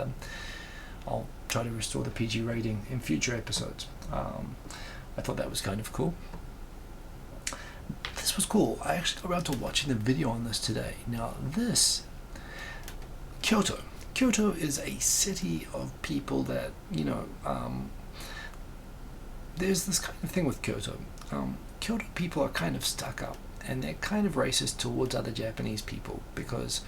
I'll try to restore the PG rating in future episodes. I thought that was kind of cool. This was cool. I actually got around to watching the video on this today. Now this Kyoto is a city of people that, you know, there's this kind of thing with Kyoto. Kyoto people are kind of stuck up, and they're kind of racist towards other Japanese people because,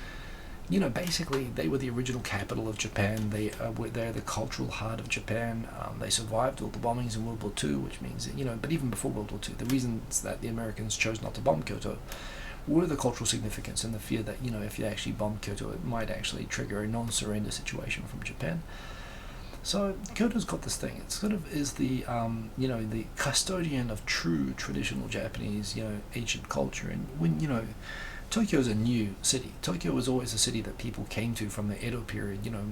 you know, basically they were the original capital of Japan. They're the cultural heart of Japan. They survived all the bombings in World War II, which means that, you know, but even before World War II, the reasons that the Americans chose not to bomb Kyoto were the cultural significance and the fear that, you know, if you actually bomb Kyoto, it might actually trigger a non-surrender situation from Japan. So Kyoto's got this thing. It sort of is the, you know, the custodian of true traditional Japanese, you know, ancient culture. And when, you know, Tokyo's a new city. Tokyo was always a city that people came to from the Edo period, you know,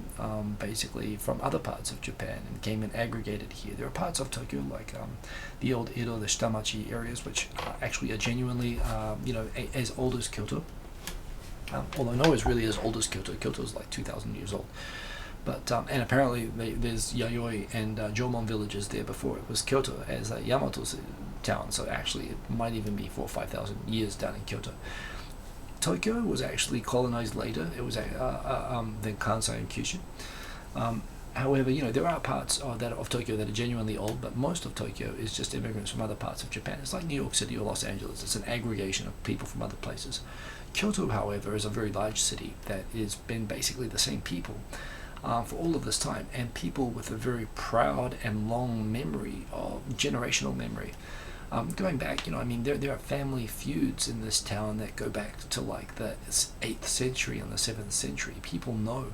basically from other parts of Japan, and came and aggregated here. There are parts of Tokyo like the old Edo, the Shitamachi areas, which actually are genuinely, you know, as old as Kyoto. Although no one's really as old as Kyoto. Kyoto's like 2,000 years old. But and apparently there's Yayoi and Jomon villages there before it was Kyoto as a Yamato town. So actually it might even be 4,000 or 5,000 years down in Kyoto. Tokyo was actually colonized later. It was than Kansai and Kyushu. However, you know, there are parts of Tokyo that are genuinely old, but most of Tokyo is just immigrants from other parts of Japan. It's like New York City or Los Angeles. It's an aggregation of people from other places. Kyoto, however, is a very large city that has been basically the same people for all of this time, and people with a very proud and long memory, generational memory. Going back, you know, I mean, there are family feuds in this town that go back to like the 8th century and the 7th century. People know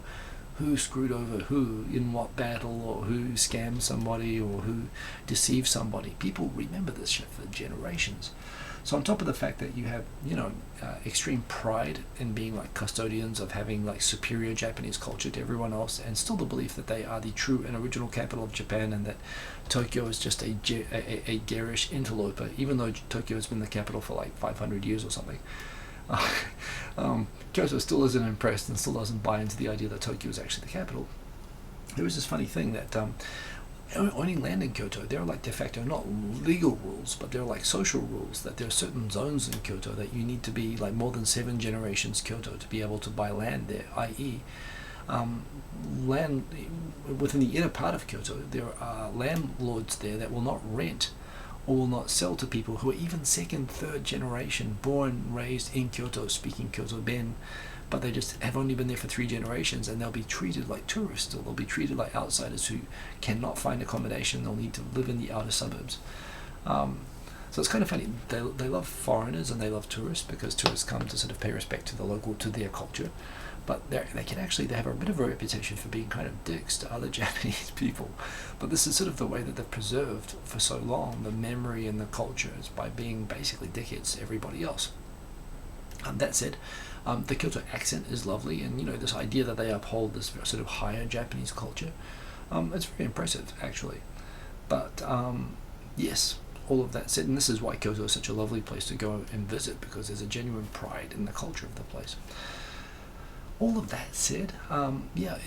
who screwed over who in what battle, or who scammed somebody, or who deceived somebody. People remember this shit for generations. So on top of the fact that you have, you know, extreme pride in being like custodians of having like superior Japanese culture to everyone else, and still the belief that they are the true and original capital of Japan, and that Tokyo is just a garish interloper, even though Tokyo has been the capital for like 500 years or something. Kyoto still isn't impressed and still doesn't buy into the idea that Tokyo is actually the capital. There was this funny thing that owning land in Kyoto, there are like de facto not legal rules, but there are like social rules, that there are certain zones in Kyoto that you need to be like more than 7 generations Kyoto to be able to buy land there, i.e. land within the inner part of Kyoto. There are landlords there that will not rent or will not sell to people who are even 2nd, 3rd generation, born, raised in Kyoto, speaking Kyoto Ben, but they just have only been there for 3 generations, and they'll be treated like tourists, or they'll be treated like outsiders who cannot find accommodation. They'll need to live in the outer suburbs. So it's kind of funny. They love foreigners and they love tourists, because tourists come to sort of pay respect to the local, to their culture. But they have a bit of a reputation for being kind of dicks to other Japanese people. But this is sort of the way that they've preserved for so long the memory and the culture, is by being basically dickheads to everybody else. That said, the Kyoto accent is lovely, and, you know, this idea that they uphold this sort of higher Japanese culture, it's very impressive actually. But yes, all of that said, and this is why Kyoto is such a lovely place to go and visit, because there's a genuine pride in the culture of the place. All of that said, yeah,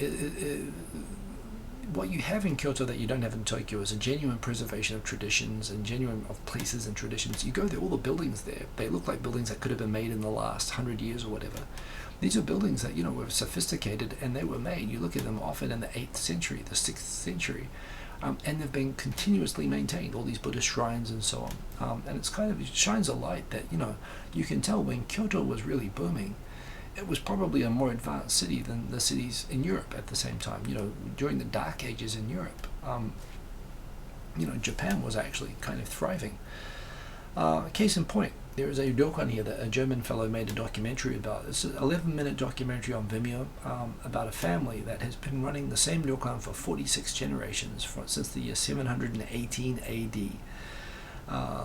what you have in Kyoto that you don't have in Tokyo is a genuine preservation of traditions and genuine of places and traditions. You go there, all the buildings there, they look like buildings that could have been made in the last 100 years or whatever. These are buildings that, you know, were sophisticated, and they were made. You look at them often in the 8th century, the 6th century. and they've been continuously maintained, all these Buddhist shrines and so on. And it shines a light that, you can tell when Kyoto was really booming, it was probably a more advanced city than the cities in Europe at the same time. During the Dark Ages in Europe, Japan was actually kind of thriving. Case in point, there is a ryokan here that a German fellow made a documentary about. It's an 11-minute documentary on Vimeo about a family that has been running the same ryokan for 46 generations since the year 718 AD.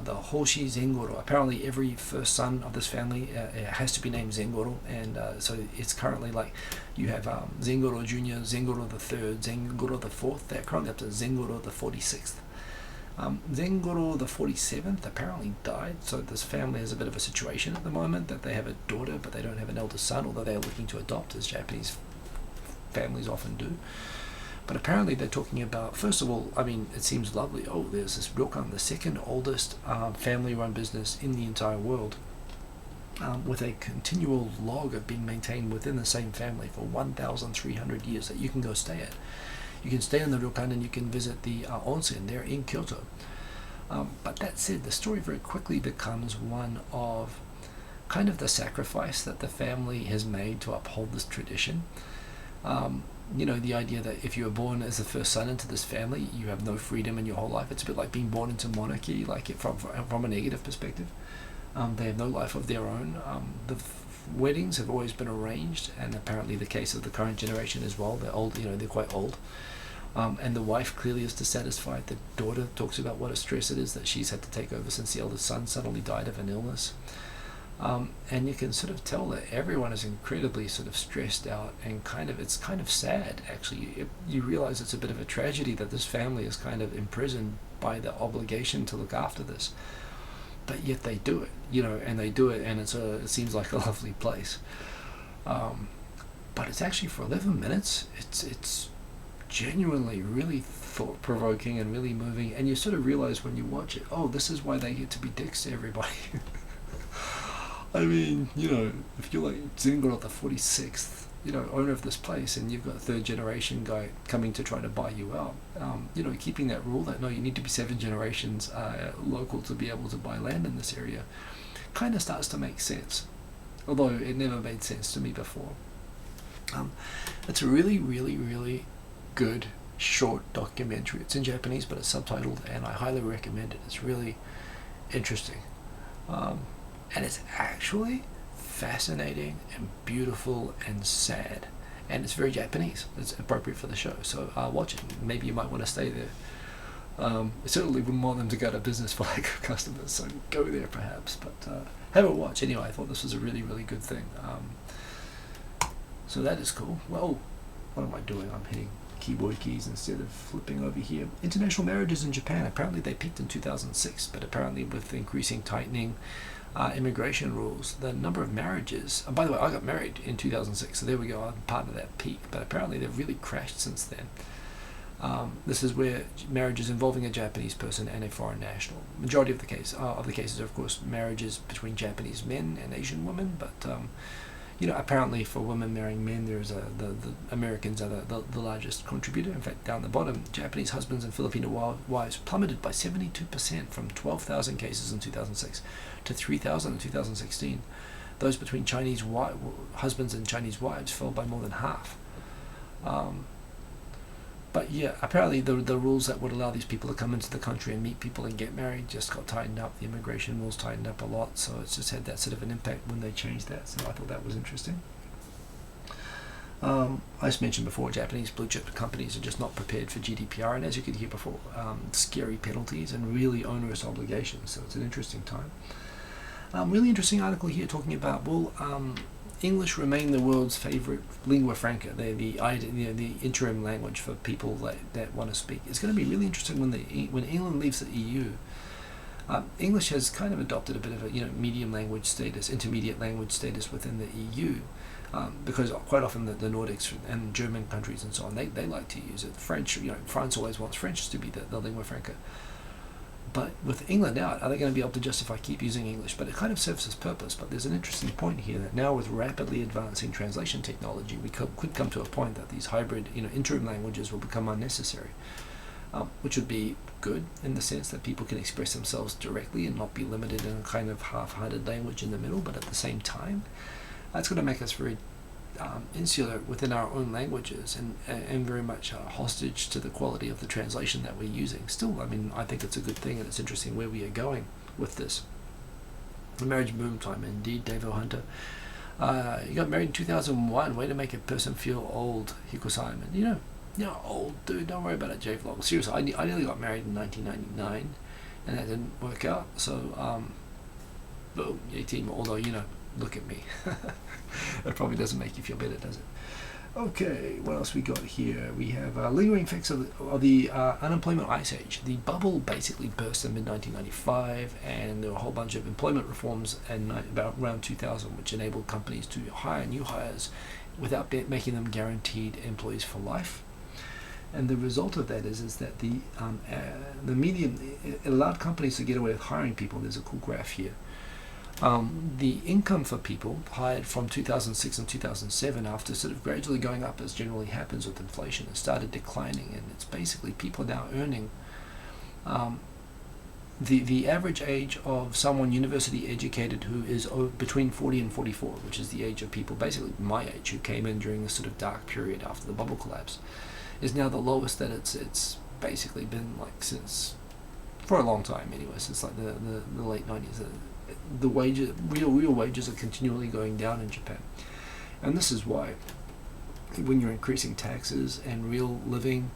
The Hoshi Zengoro. Apparently, every first son of this family has to be named Zengoro, and so it's currently like you have Zengoro Jr., Zengoro the Third, Zengoro the Fourth. They're currently up to Zengoro the 46th. Zengoro the 47th apparently died, so this family has a bit of a situation at the moment that they have a daughter, but they don't have an elder son, although they are looking to adopt, as Japanese families often do. But apparently they're talking about, first of all, it seems lovely. Oh, there's this ryokan, the second oldest family-run business in the entire world, with a continual log of being maintained within the same family for 1,300 years that you can go stay at. You can stay in the ryokan and you can visit the onsen there in Kyoto. But that said, the story very quickly becomes one of kind of the sacrifice that the family has made to uphold this tradition. The idea that if you were born as the first son into this family, you have no freedom in your whole life. It's a bit like being born into monarchy, from a negative perspective. They have no life of their own. The weddings have always been arranged, and apparently the case of the current generation as well. They're old, they're quite old. And the wife clearly is dissatisfied. The daughter talks about what a stress it is that she's had to take over since the eldest son suddenly died of an illness. And you can sort of tell that everyone is incredibly sort of stressed out, and it's kind of sad, actually. You realize it's a bit of a tragedy that this family is kind of imprisoned by the obligation to look after this. But yet they do it, and they do it, and it seems like a lovely place. But it's actually, for 11 minutes, it's genuinely really thought-provoking and really moving, and you sort of realize when you watch it, oh, this is why they get to be dicks to everybody. If you're like Zengoro the 46th, owner of this place, and you've got a third generation guy coming to try to buy you out, keeping that rule that no, you need to be 7 generations local to be able to buy land in this area, kind of starts to make sense, although it never made sense to me before. It's a really, really, really good short documentary. It's in Japanese, but it's subtitled, and I highly recommend it. It's really interesting, and it's actually fascinating and beautiful and sad, and it's very Japanese. It's appropriate for the show, so watch it. Maybe you might want to stay there. I certainly wouldn't want them to go to business for lack of customers, so go there perhaps, but have a watch anyway. I thought this was a really, really good thing. So that is cool. Well, what am I doing? I'm hitting keyboard keys instead of flipping over here. International marriages in Japan, apparently they peaked in 2006, but apparently with increasing tightening immigration rules, the number of marriages, and by the way, I got married in 2006, so there we go, I'm part of that peak, but apparently they've really crashed since then. This is where marriages involving a Japanese person and a foreign national. Majority of the cases are, of course, marriages between Japanese men and Asian women, but apparently for women marrying men, there's the Americans are the largest contributor. In fact, down the bottom, Japanese husbands and Filipino wives plummeted by 72% from 12,000 cases in 2006 to 3,000 in 2016. Those between Chinese husbands and Chinese wives fell by more than half. But yeah, apparently the rules that would allow these people to come into the country and meet people and get married just got tightened up. The immigration rules tightened up a lot, so it's just had that sort of an impact when they changed that. So I thought that was interesting. I just mentioned before, Japanese blue chip companies are just not prepared for GDPR, and as you could hear before, scary penalties and really onerous obligations. So it's an interesting time. Really interesting article here talking about, English remain the world's favorite lingua franca. They're the interim language for people that want to speak. It's going to be really interesting when England leaves the EU. English has kind of adopted a bit of a medium language status, intermediate language status within the EU, because quite often the Nordics and German countries and so on, they like to use it. French, France always wants French to be the lingua franca. But with England out, are they going to be able to justify keep using English? But it kind of serves its purpose. But there's an interesting point here that now with rapidly advancing translation technology, we could come to a point that these hybrid interim languages will become unnecessary. which would be good in the sense that people can express themselves directly and not be limited in a kind of half-hearted language in the middle. But at the same time, that's going to make us very insular within our own languages and very much hostage to the quality of the translation that we're using. Still, I mean, I think it's a good thing, and it's interesting where we are going with this. The marriage boom time, indeed, Dave O'Hunter. You got married in 2001. Way to make a person feel old, Hiko Simon. You know, old dude. Don't worry about it, J-Vlog. Seriously, I nearly got married in 1999, and that didn't work out. So, boom, 18. Although, look at me. That probably doesn't make you feel better, does it? Okay, what else we got here? We have lingering effects of the unemployment ice age. The bubble basically burst in mid-1995, and there were a whole bunch of employment reforms in about around 2000, which enabled companies to hire new hires without making them guaranteed employees for life. And the result of that is that the median, it allowed companies to get away with hiring people. There's a cool graph here. The income for people hired from 2006 and 2007, after sort of gradually going up as generally happens with inflation, it started declining, and it's basically people now earning the average age of someone university educated who is between 40 and 44, which is the age of people basically my age who came in during this sort of dark period after the bubble collapse, is now the lowest that it's basically been like since, for a long time anyway, since like the late 90s. The wages, real wages, are continually going down in Japan, and this is why, when you're increasing taxes and real living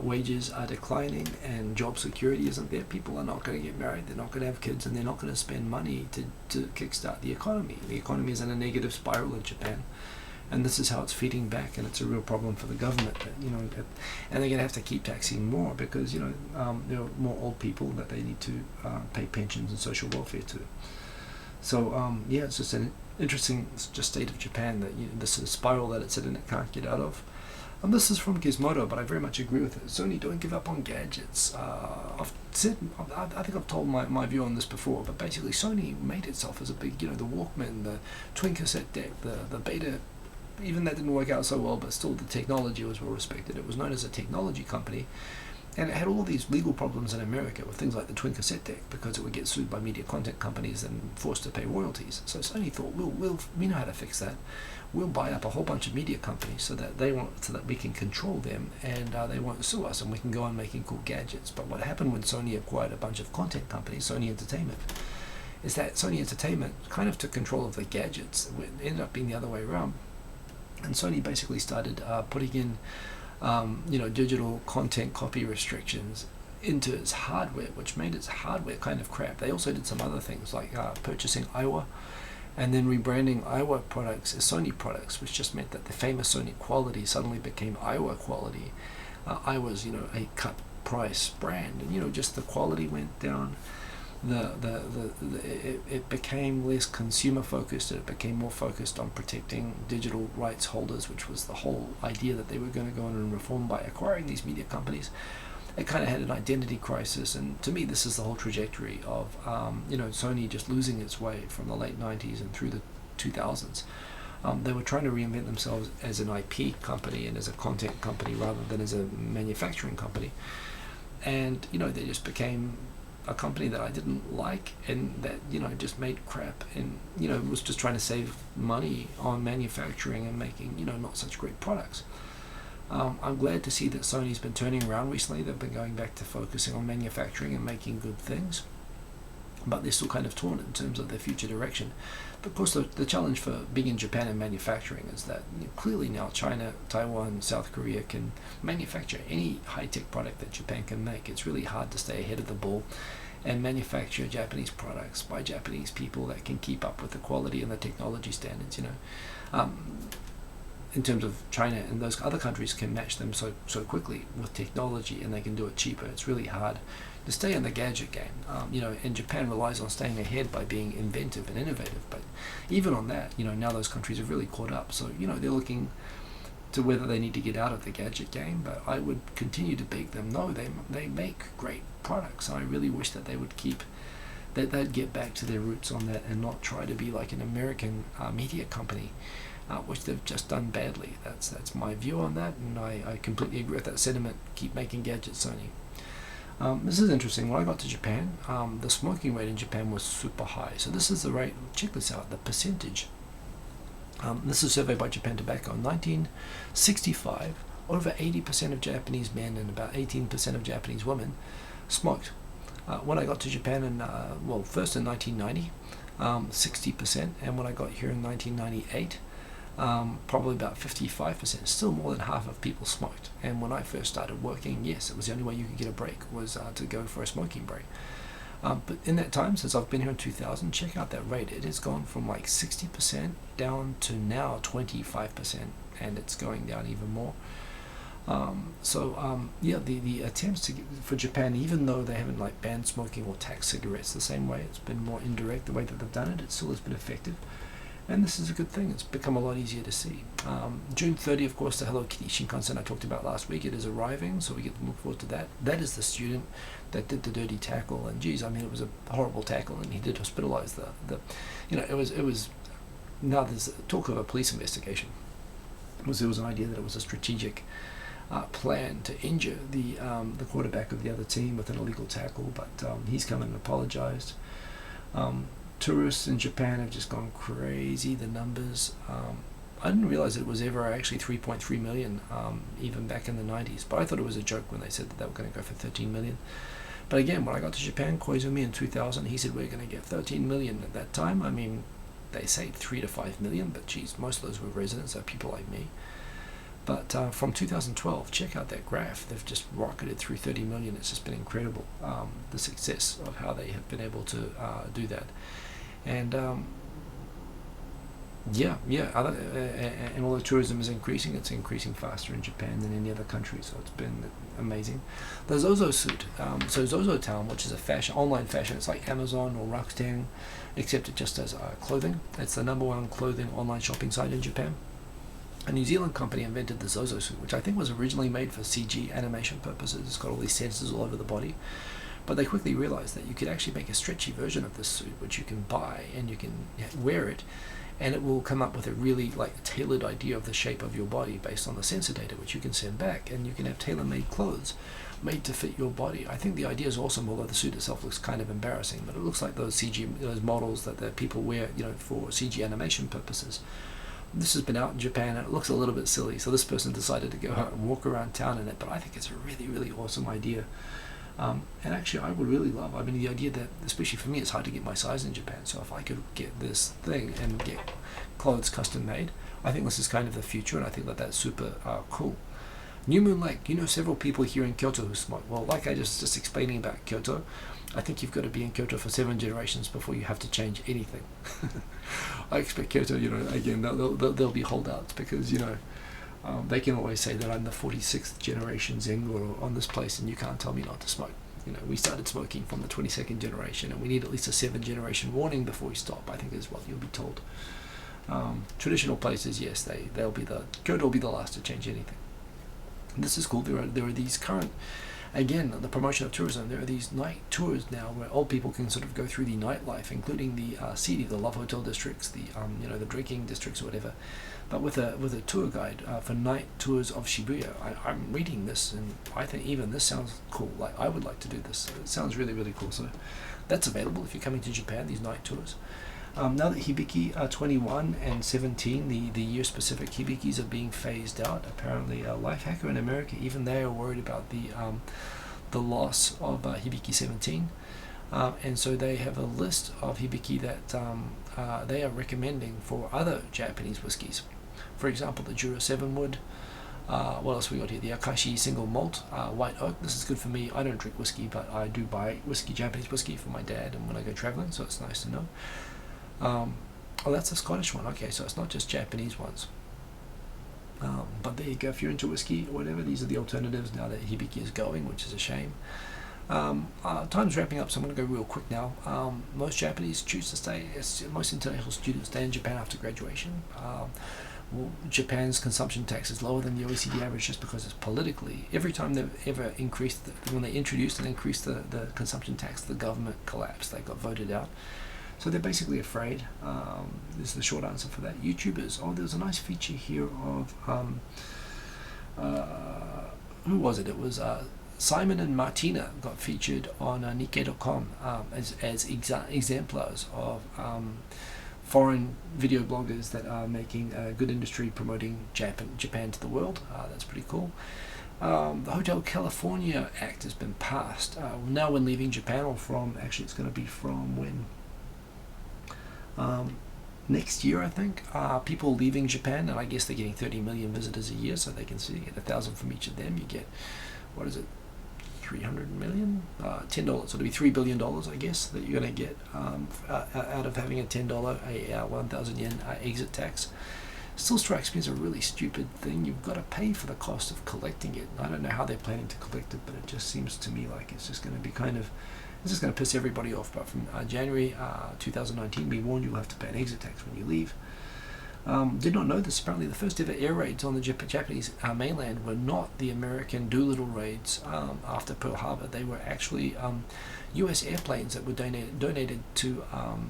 wages are declining and job security isn't there, people are not going to get married, they're not going to have kids, and they're not going to spend money to kickstart the economy. The economy is in a negative spiral in Japan, and this is how it's feeding back, and it's a real problem for the government. And they're going to have to keep taxing more because there are more old people that they need to pay pensions and social welfare to. So it's just an interesting just state of Japan, that this sort of spiral that it's in, it can't get out of. And this is from Gizmodo, but I very much agree with it. Sony, don't give up on gadgets. I think I've told my view on this before, but basically Sony made itself as a big, the Walkman, the twin cassette deck, the Beta. Even that didn't work out so well, but still the technology was well respected. It was known as a technology company, and it had all these legal problems in America with things like the twin cassette deck, because it would get sued by media content companies and forced to pay royalties. So Sony thought, we know how to fix that. We'll buy up a whole bunch of media companies so that we can control them, and they won't sue us, and we can go on making cool gadgets. But what happened when Sony acquired a bunch of content companies, Sony Entertainment, is that Sony Entertainment kind of took control of the gadgets. It ended up being the other way around. And Sony basically started putting in, digital content copy restrictions into its hardware, which made its hardware kind of crap. They also did some other things like purchasing Aiwa, and then rebranding Aiwa products as Sony products, which just meant that the famous Sony quality suddenly became Aiwa quality. Aiwa's, a cut price brand, and just the quality went down. It became less consumer focused. It became more focused on protecting digital rights holders, which was the whole idea that they were going to go in and reform by acquiring these media companies. It kind of had an identity crisis, and to me this is the whole trajectory of Sony just losing its way from the late 90s and through the 2000s. They were trying to reinvent themselves as an IP company and as a content company rather than as a manufacturing company, and they just became a company that I didn't like, and that just made crap, and was just trying to save money on manufacturing and making not such great products. I'm glad to see that Sony's been turning around recently. They've been going back to focusing on manufacturing and making good things, but they're still kind of torn in terms of their future direction. But of course the challenge for being in Japan and manufacturing is that clearly now China, Taiwan, South Korea can manufacture any high-tech product that Japan can make. It's really hard to stay ahead of the ball and manufacture Japanese products by Japanese people that can keep up with the quality and the technology standards. In terms of China and those other countries can match them so quickly with technology, and they can do it cheaper. It's really hard to stay in the gadget game. And Japan relies on staying ahead by being inventive and innovative. But even on that, now those countries have really caught up. So, they're looking to whether they need to get out of the gadget game. But I would continue to beg them, no, they make great products. And I really wish that they would they'd get back to their roots on that and not try to be like an American media company. which they've just done badly. That's my view on that, and I completely agree with that sentiment. Keep making gadgets, Sony. This is interesting. When I got to Japan, the smoking rate in Japan was super high. So this is the rate. Check this out. The percentage. This is a survey by Japan Tobacco. In 1965, over 80% of Japanese men and about 18% of Japanese women smoked. When I got to Japan first in 1990, 60%, and when I got here in 1998, probably about 55%. Still more than half of people smoked. And when I first started working, yes, it was the only way you could get a break was to go for a smoking break. But in that time, since I've been here in 2000, check out that rate. It has gone from like 60% down to now 25%, and it's going down even more. The attempts for Japan, even though they haven't like banned smoking or taxed cigarettes the same way, it's been more indirect the way that they've done it. It still has been effective. And this is a good thing. It's become a lot easier to see. June 30, of course, the Hello Kitty Shinkansen I talked about last week, it is arriving, so we get to look forward to that. That is the student that did the dirty tackle, and geez, I mean, it was a horrible tackle, and he did hospitalize it was, now there's talk of a police investigation. There was an idea that it was a strategic plan to injure the quarterback of the other team with an illegal tackle, but he's come and apologized. Tourists in Japan have just gone crazy. The numbers, I didn't realize it was ever actually 3.3 million, even back in the 90s, but I thought it was a joke when they said that they were going to go for 13 million. But again, when I got to Japan, Koizumi in 2000, he said we're going to get 13 million at that time. I mean, they say 3 to 5 million, but geez, most of those were residents, so people like me. But from 2012, check out that graph. They've just rocketed through 30 million. It's just been incredible, the success of how they have been able to do that. And and although tourism is increasing, it's increasing faster in Japan than any other country, so it's been amazing. The Zozosuit, so Zozotown, which is a online fashion, it's like Amazon or Rakuten, except it just does clothing. It's the #1 clothing online shopping site in Japan. A New Zealand company invented the Zozosuit, which I think was originally made for CG animation purposes. It's got all these sensors all over the body. But they quickly realized that you could actually make a stretchy version of this suit, which you can buy and you can wear it, and it will come up with a really tailored idea of the shape of your body based on the sensor data, which you can send back, and you can have tailor-made clothes made to fit your body. I think the idea is awesome, although the suit itself looks kind of embarrassing, but it looks like those models that the people wear, for CG animation purposes. This has been out in Japan, and it looks a little bit silly, so this person decided to go out and walk around town in it, but I think it's a really, really awesome idea. And actually, I would really love, the idea that, especially for me, it's hard to get my size in Japan, so if I could get this thing and get clothes custom made, I think this is kind of the future, and I think that that's super cool. New Moon Lake, several people here in Kyoto who smoke. Well, like I just explaining about Kyoto, I think you've got to be in Kyoto for 7 generations before you have to change anything. I expect Kyoto, again, they'll be holdouts because, they can always say that I'm the 46th generation Zengoro on this place and you can't tell me not to smoke. We started smoking from the 22nd generation and we need at least a 7-generation warning before we stop, I think is what you'll be told. Traditional places, yes, Kyoto will be the last to change anything. And this is cool. There are these current, again, the promotion of tourism, there are these night tours now where old people can sort of go through the nightlife, including the CD, the love hotel districts, the the drinking districts or whatever, but with a tour guide for night tours of Shibuya. I'm reading this and I think even this sounds cool. Like I would like to do this. It sounds really, really cool. So that's available if you're coming to Japan, these night tours. Now that Hibiki 21 and 17, the year-specific Hibikis are being phased out, apparently Lifehacker in America, even they are worried about the loss of Hibiki 17. And so they have a list of Hibiki that they are recommending for other Japanese whiskies. For example, the Jura 7 Wood. What else we got here? The Akashi Single Malt White Oak. This is good for me. I don't drink whiskey, but I do buy Japanese whiskey for my dad and when I go traveling, so it's nice to know. That's a Scottish one. Okay, so it's not just Japanese ones. But there you go. If you're into whiskey or whatever, these are the alternatives now that Hibiki is going, which is a shame. Time's wrapping up, so I'm going to go real quick now. Most Japanese choose to stay, most international students stay in Japan after graduation. Japan's consumption tax is lower than the OECD average just because it's politically. Every time they've ever increased, when they introduced and increased the consumption tax, the government collapsed. They got voted out. So they're basically afraid. This is the short answer for that. YouTubers. Oh, there was a nice feature here of who was it? It was Simon and Martina got featured on Nikkei.com as exemplars of foreign video bloggers that are making a good industry promoting Japan to the world. That's pretty cool. The Hotel California Act has been passed. Now when leaving Japan, or from, actually it's going to be from when? Next year, I think. People leaving Japan, and I guess they're getting 30 million visitors a year, so they can see, you get 1,000 from each of them. You get, what is it, 300 million? $10, so it'll be $3 billion, I guess, that you're going to get out of having a $10, 1,000 yen exit tax. Still strikes me as a really stupid thing. You've got to pay for the cost of collecting it. I don't know how they're planning to collect it, but it just seems to me like it's just going to be kind of, it's just going to piss everybody off. But from January 2019, we warned you'll have to pay an exit tax when you leave. Did not know this. Apparently the first ever air raids on the Japanese mainland were not the American Doolittle raids after Pearl Harbor. They were actually US airplanes that were donated to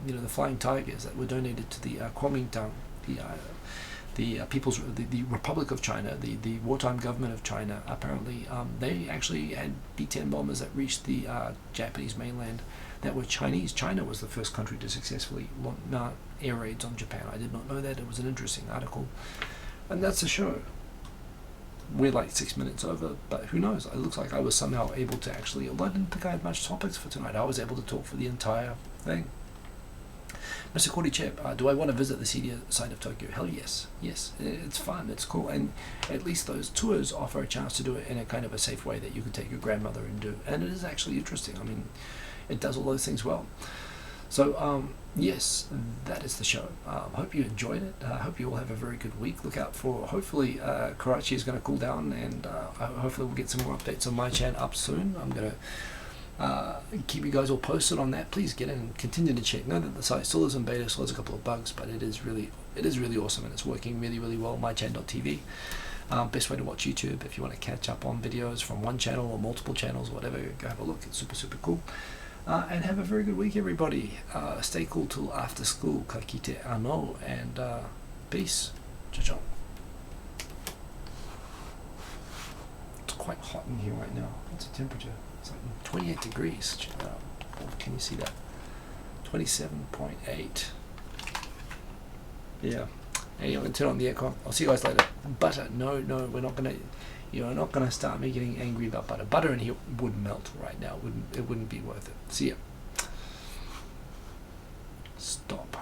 the Flying Tigers, that were donated to the Kuomintang, the Republic of China, the wartime government of China. Apparently they actually had B-10 bombers that reached the Japanese mainland that were Chinese. China was the first country to successfully launch air raids on Japan. I did not know that. It was an interesting article. And that's the show. We're like 6 minutes over, but who knows? It looks like I was somehow able to actually, although I didn't think I had much topics for tonight, I was able to talk for the entire thing. Mr. Cordy Chip, do I want to visit the seedier side of Tokyo? Hell yes. Yes, it's fun, it's cool, and at least those tours offer a chance to do it in a kind of a safe way that you can take your grandmother and do. And it is actually interesting. I mean, it does all those things well. So, yes, that is the show. Hope you enjoyed it. Hope you all have a very good week. Look out for, hopefully, Karachi is going to cool down, and hopefully we'll get some more updates on my channel up soon. I'm going to keep you guys all posted on that. Please get in and continue to check. Know that the site still is in beta, still has a couple of bugs, but it is really awesome, and it's working really, really well. mychan.tv. Best way to watch YouTube if you want to catch up on videos from one channel or multiple channels, whatever. Go have a look. It's super, super cool. And have a very good week, everybody. Stay cool till after school. Ka kite ano, and peace. Ciao. It's quite hot in here right now. What's the temperature? It's like 28 degrees. Can you see that? 27.8. Yeah. Hey, I'm going to turn on the aircon. I'll see you guys later. Butter. No, we're not going to... You're not going to start me getting angry about butter. Butter in here would melt right now. It wouldn't be worth it. See ya. Stop.